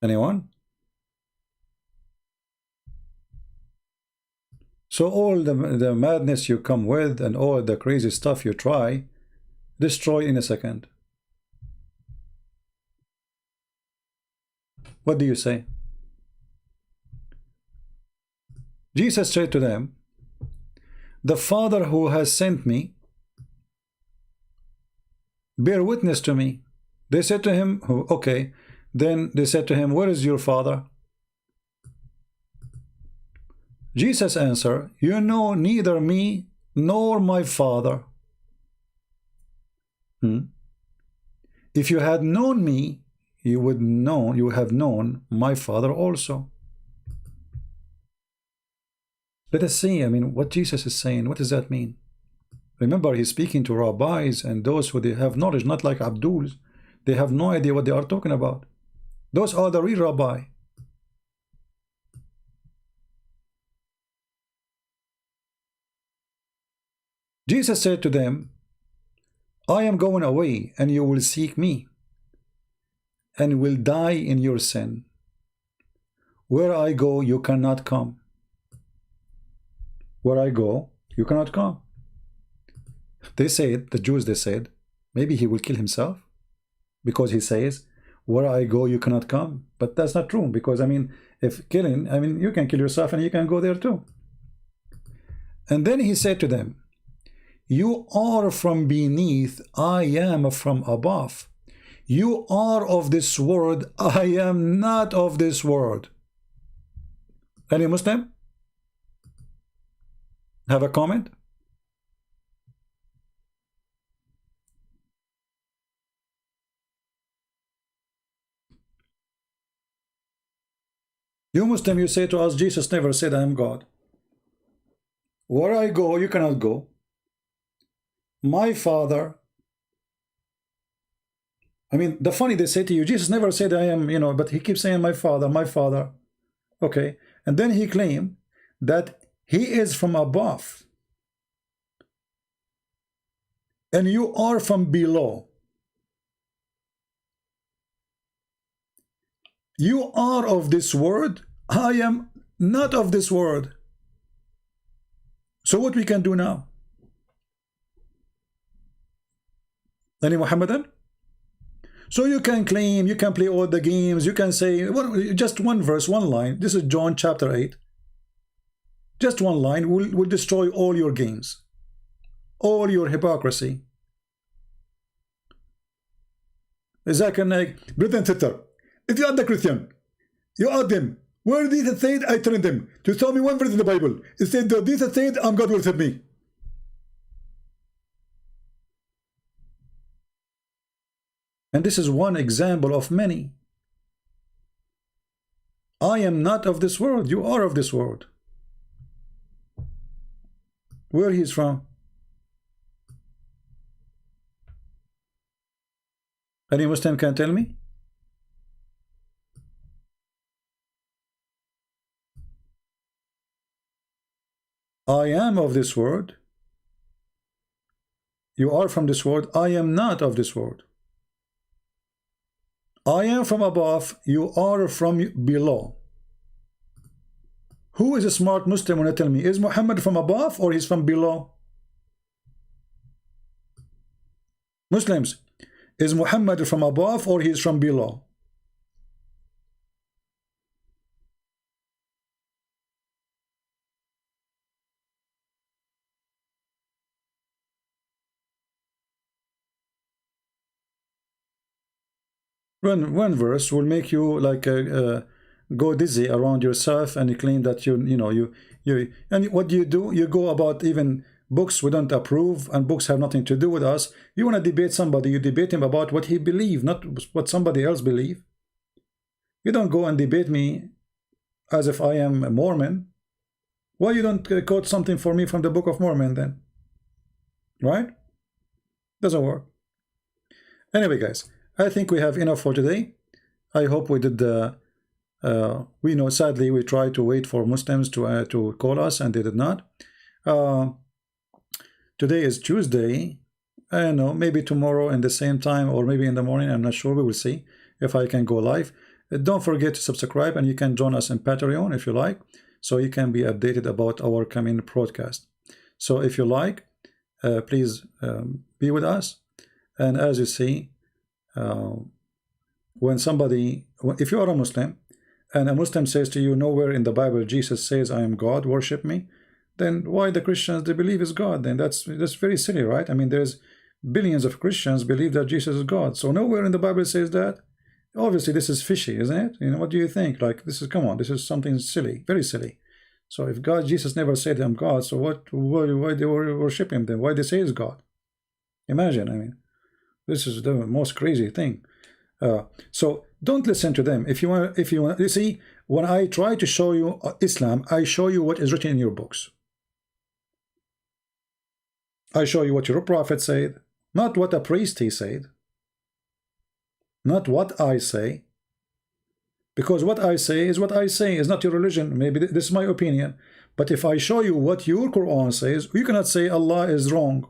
Anyone? So all the madness you come with and all the crazy stuff you try, destroy in a second. What do you say? Jesus said to them, the Father who has sent me bear witness to me. They said to him, okay. Then they said to him, where is your Father? Jesus answered, you know neither me nor my Father. If you had known me, you would have known my Father also. Let us see, I mean, what Jesus is saying. What does that mean? Remember, he's speaking to rabbis and those who they have knowledge, not like Abdul. They have no idea what they are talking about. Those are the real rabbi. Jesus said to them, I am going away and you will seek me and will die in your sin. Where I go, you cannot come. Where I go, you cannot come. They said, the Jews, they said, maybe he will kill himself because he says, where I go, you cannot come. But that's not true, because, I mean, if killing, I mean, you can kill yourself and you can go there too. And then he said to them, you are from beneath, I am from above. You are of this world, I am not of this world. Any Muslim? Have a comment? You Muslim, you say to us, Jesus never said I am God. Where I go, you cannot go. My Father. I mean, the funny, they say to you, Jesus never said I am, you know, but he keeps saying my Father, my Father. Okay. And then he claimed that he is from above. And you are from below. You are of this world. I am not of this world. So what we can do now? Any Muhammadan? So you can claim, you can play all the games, you can say, well, just one verse, one line. This is John chapter 8. Just one line will destroy all your games, all your hypocrisy. Exactly, brother and sister. If you are the Christian, you ask them, where Jesus said, I train them to show me one verse in the Bible. It said, Jesus said, I'm God will save me. And this is one example of many. I am not of this world. You are of this world. Where he is from? Any Muslim can tell me? I am of this world. You are from this world. I am not of this world. I am from above. You are from below. Who is a smart Muslim when you tell me? Is Muhammad from above or he's from below? Muslims, is Muhammad from above or he's from below? One verse will make you like go dizzy around yourself, and you claim that you know and what do? You go about even books we don't approve, and books have nothing to do with us. You want to debate somebody, you debate him about what he believes, not what somebody else believes. You don't go and debate me as if I am a Mormon. Why you don't quote something for me from the Book of Mormon then? Right? Doesn't work. Anyway, guys, I think we have enough for today. I hope we did. We know, sadly, we tried to wait for Muslims to call us, and they did not. Today is Tuesday. I don't know, maybe tomorrow in the same time, or maybe in the morning. I'm not sure. We will see if I can go live. Don't forget to subscribe, and you can join us in Patreon if you like, so you can be updated about our coming broadcast. So if you like, please be with us. And as you see, when somebody, if you are a Muslim and a Muslim says to you, nowhere in the Bible Jesus says I am God, worship me, then why the Christians, they believe is God? Then that's very silly, right? I mean, there's billions of Christians believe that Jesus is God, so nowhere in the Bible says that. Obviously this is fishy, isn't it? You know, what do you think? Like, this is, come on, this is something silly, very silly. So if Jesus never said I'm God, so why they worship him then? Why they say he's God? Imagine, I mean, this is the most crazy thing. So don't listen to them. If you want, you see, when I try to show you Islam, I show you what is written in your books. I show you what your prophet said, not what a priest he said, not what I say. Because what I say is what I say, is not your religion. Maybe this is my opinion. But if I show you what your Quran says, you cannot say Allah is wrong.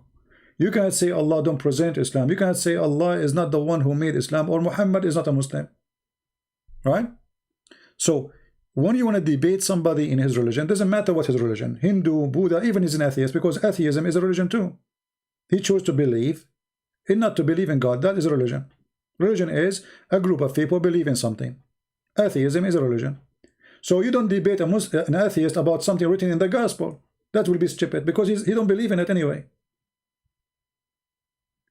You cannot say Allah don't present Islam. You cannot say Allah is not the one who made Islam, or Muhammad is not a Muslim. Right? So when you want to debate somebody in his religion, doesn't matter what his religion, Hindu, Buddha, even he's an atheist, because atheism is a religion too. He chose to believe and not to believe in God. That is a religion. Religion is a group of people believe in something. Atheism is a religion. So you don't debate an atheist about something written in the gospel. That will be stupid, because he don't believe in it anyway.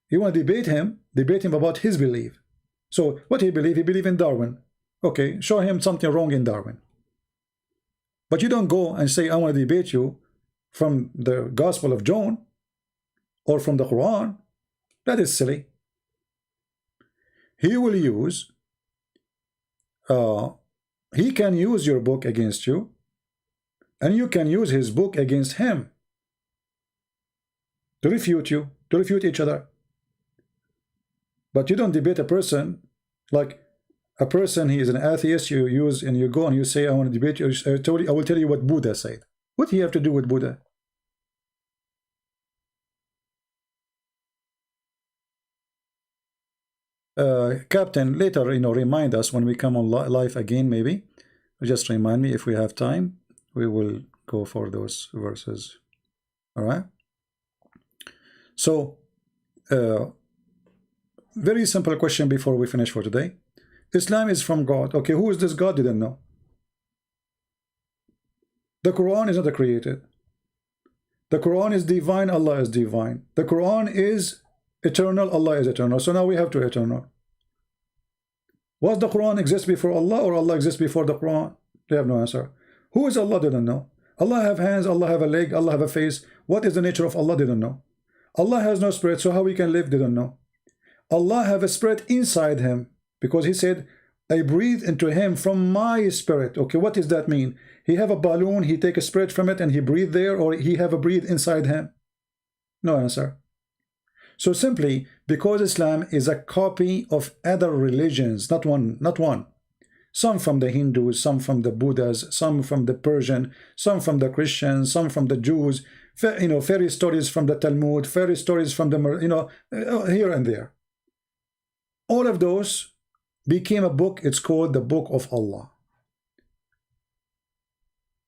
You want to debate him about his belief. So what he believe in Darwin. Okay, show him something wrong in Darwin. But you don't go and say, I want to debate you from the Gospel of John or from the Quran. That is silly. He will use, he can use your book against you, and you can use his book against him to refute you, to refute each other. But you don't debate a person, like a person, he is an atheist, you use, and you go and you say, I want to debate you, I will tell you what Buddha said. What do you have to do with Buddha? Captain, later, remind us when we come on live again, maybe. Just remind me if we have time. We will go for those verses. All right? So, very simple question before we finish for today. Islam is from God. Okay, who is this God? Didn't know. The Quran is not created. The Quran is divine, Allah is divine. The Quran is eternal, Allah is eternal. So now we have two eternal. Was the Quran exist before Allah, or Allah exists before the Quran? They have no answer. Who is Allah? Didn't know. Allah have hands, Allah have a leg, Allah have a face. What is the nature of Allah? Didn't know. Allah has no spirit, so how we can live? Didn't know. Allah have a spirit inside him, because he said, I breathe into him from my spirit. Okay, what does that mean? He have a balloon, he take a spirit from it and he breathe there, or he have a breathe inside him? No answer. So simply, because Islam is a copy of other religions, not one. Some from the Hindus, some from the Buddhas, some from the Persian, some from the Christians, some from the Jews, fairy stories from the Talmud, fairy stories from the, here and there. All of those became a book. It's called the Book of Allah.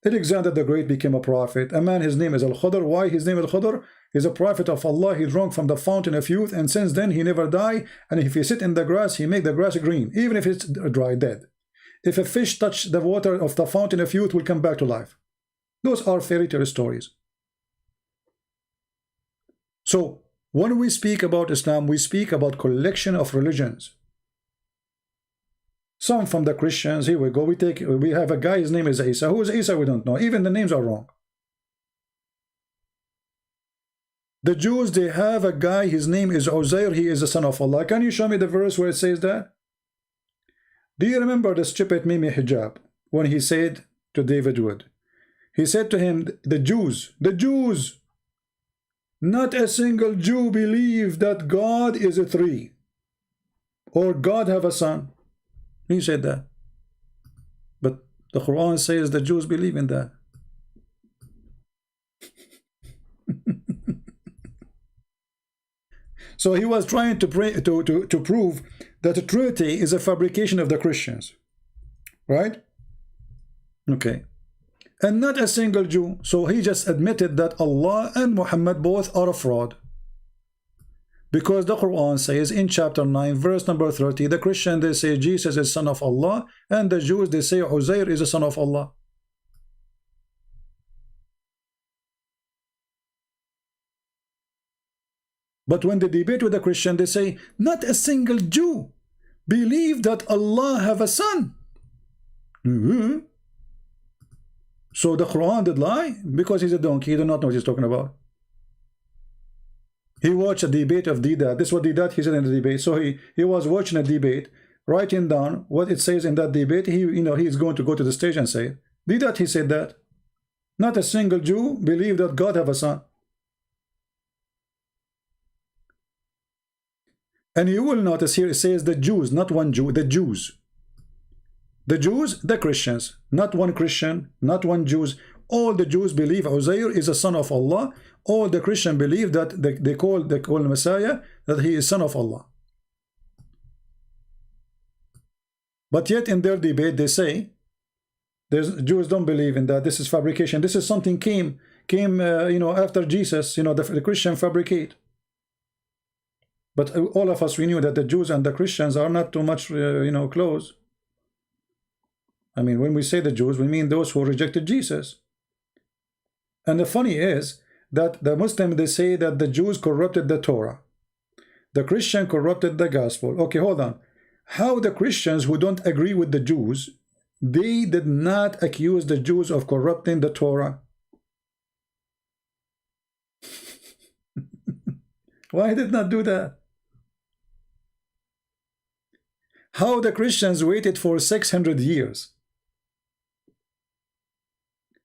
Alexander the Great became a prophet. A man, his name is Al-Khudr. Why his name Al-Khudr? He's a prophet of Allah. He drank from the fountain of youth, and since then he never die. And if he sit in the grass, he make the grass green, even if it's dry, dead. If a fish touch the water of the fountain of youth, will come back to life. Those are fairy tale stories. So when we speak about Islam, we speak about collection of religions. Some from the Christians, here we go, we have a guy, his name is Isa. Who is Isa? We don't know. Even the names are wrong. The Jews, they have a guy, his name is Uzair, he is the son of Allah. Can you show me the verse where it says that? Do you remember the stupid Mimi Hijab, when he said to David Wood, he said to him, the Jews, not a single Jew believe that God is a three, or God have a son. He said that. But the Quran says the Jews believe in that. So he was trying to prove that the Trinity is a fabrication of the Christians. Right? Okay. And not a single Jew. So he just admitted that Allah and Muhammad both are a fraud. Because the Quran says in chapter 9, verse number 30, the Christian, they say Jesus is son of Allah, and the Jews, they say Uzair is a son of Allah. But when they debate with the Christian, they say, not a single Jew believe that Allah have a son. So the Quran did lie? Because he's a donkey, he did not know what he's talking about. He watched a debate of Didat. This is what Didat he said in the debate. So he was watching a debate, writing down what it says in that debate. He's going to go to the stage and say, Didat, he said that. Not a single Jew believe that God have a son. And you will notice here it says the Jews, not one Jew, the Jews. The Jews, the Christians, not one Christian, not one Jews. All the Jews believe Uzair is a son of Allah. All the Christians believe that they call Messiah that he is son of Allah. But yet in their debate they say Jews don't believe in that. This is fabrication. This is something came after Jesus. The Christian fabricate. But all of us, we knew that the Jews and the Christians are not too much close. I mean, when we say the Jews, we mean those who rejected Jesus. And the funny is that the Muslims, they say that the Jews corrupted the Torah. The Christian corrupted the gospel. Okay, hold on. How the Christians who don't agree with the Jews, they did not accuse the Jews of corrupting the Torah? Why did not do that? How the Christians waited for 600 years,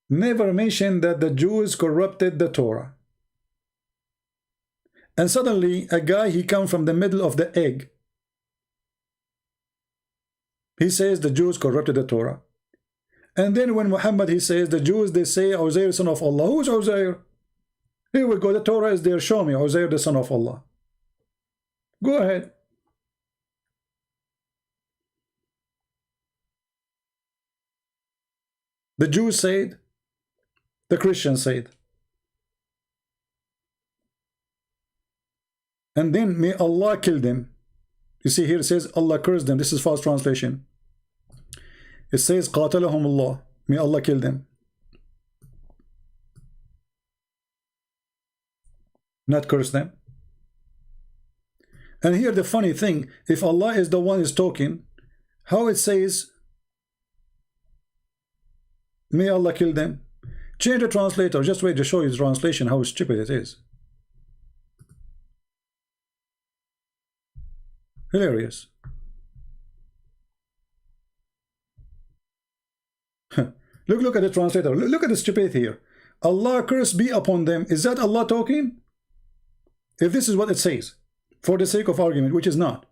never mentioned that the Jews corrupted the Torah. And suddenly a guy, he comes from the middle of the egg. He says the Jews corrupted the Torah. And then when Muhammad, he says the Jews, they say Uzair son of Allah. Who's Uzair? Here we go, the Torah is there. Show me Uzair the son of Allah. Go ahead. The Jews said, the Christians said. And then may Allah kill them. You see here it says Allah cursed them. This is false translation. It says qatalahum Allah. May Allah kill them. Not curse them. And here the funny thing, if Allah is the one who is talking, how it says may Allah kill them? Change the translator. Just wait to show you the translation, how stupid it is. Hilarious. Look at the translator. Look at the stupidity here. Allah curse be upon them. Is that Allah talking? If this is what it says, for the sake of argument, which is not.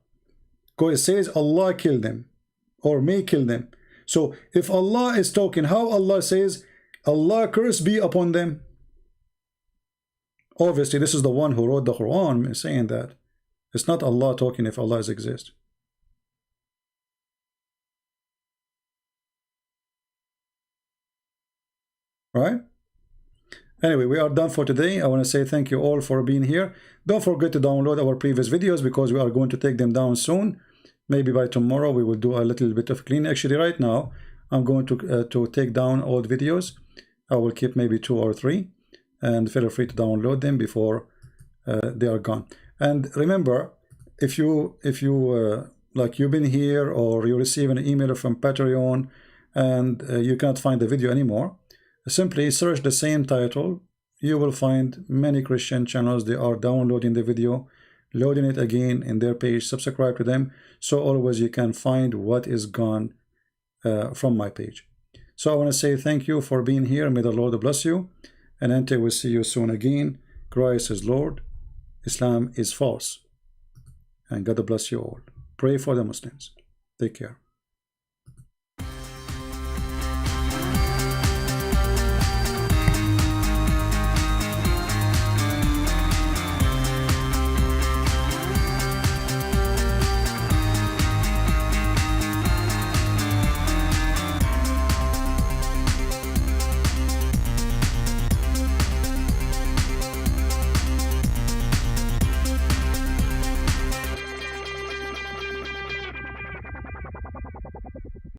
Because it says Allah kill them, or may kill them. So if Allah is talking, how Allah says Allah curse be upon them? Obviously this is the one who wrote the Quran saying that. It's not Allah talking if Allah exists. All right. Anyway, we are done for today. I want to say thank you all for being here. Don't forget to download our previous videos because we are going to take them down soon. Maybe by tomorrow we will do a little bit of clean. Actually, right now I'm going to take down old videos. I will keep maybe 2 or 3, and feel free to download them before they are gone. And remember, if you like you've been here or you receive an email from Patreon and you cannot find the video anymore, simply search the same title. You will find many Christian channels. They are downloading the video, loading it again in their page. Subscribe to them so always you can find what is gone from my page. So I want to say thank you for being here. May the Lord bless you, and until we see you soon again, Christ is Lord, Islam is false, and God bless you all. Pray for the Muslims. Take care.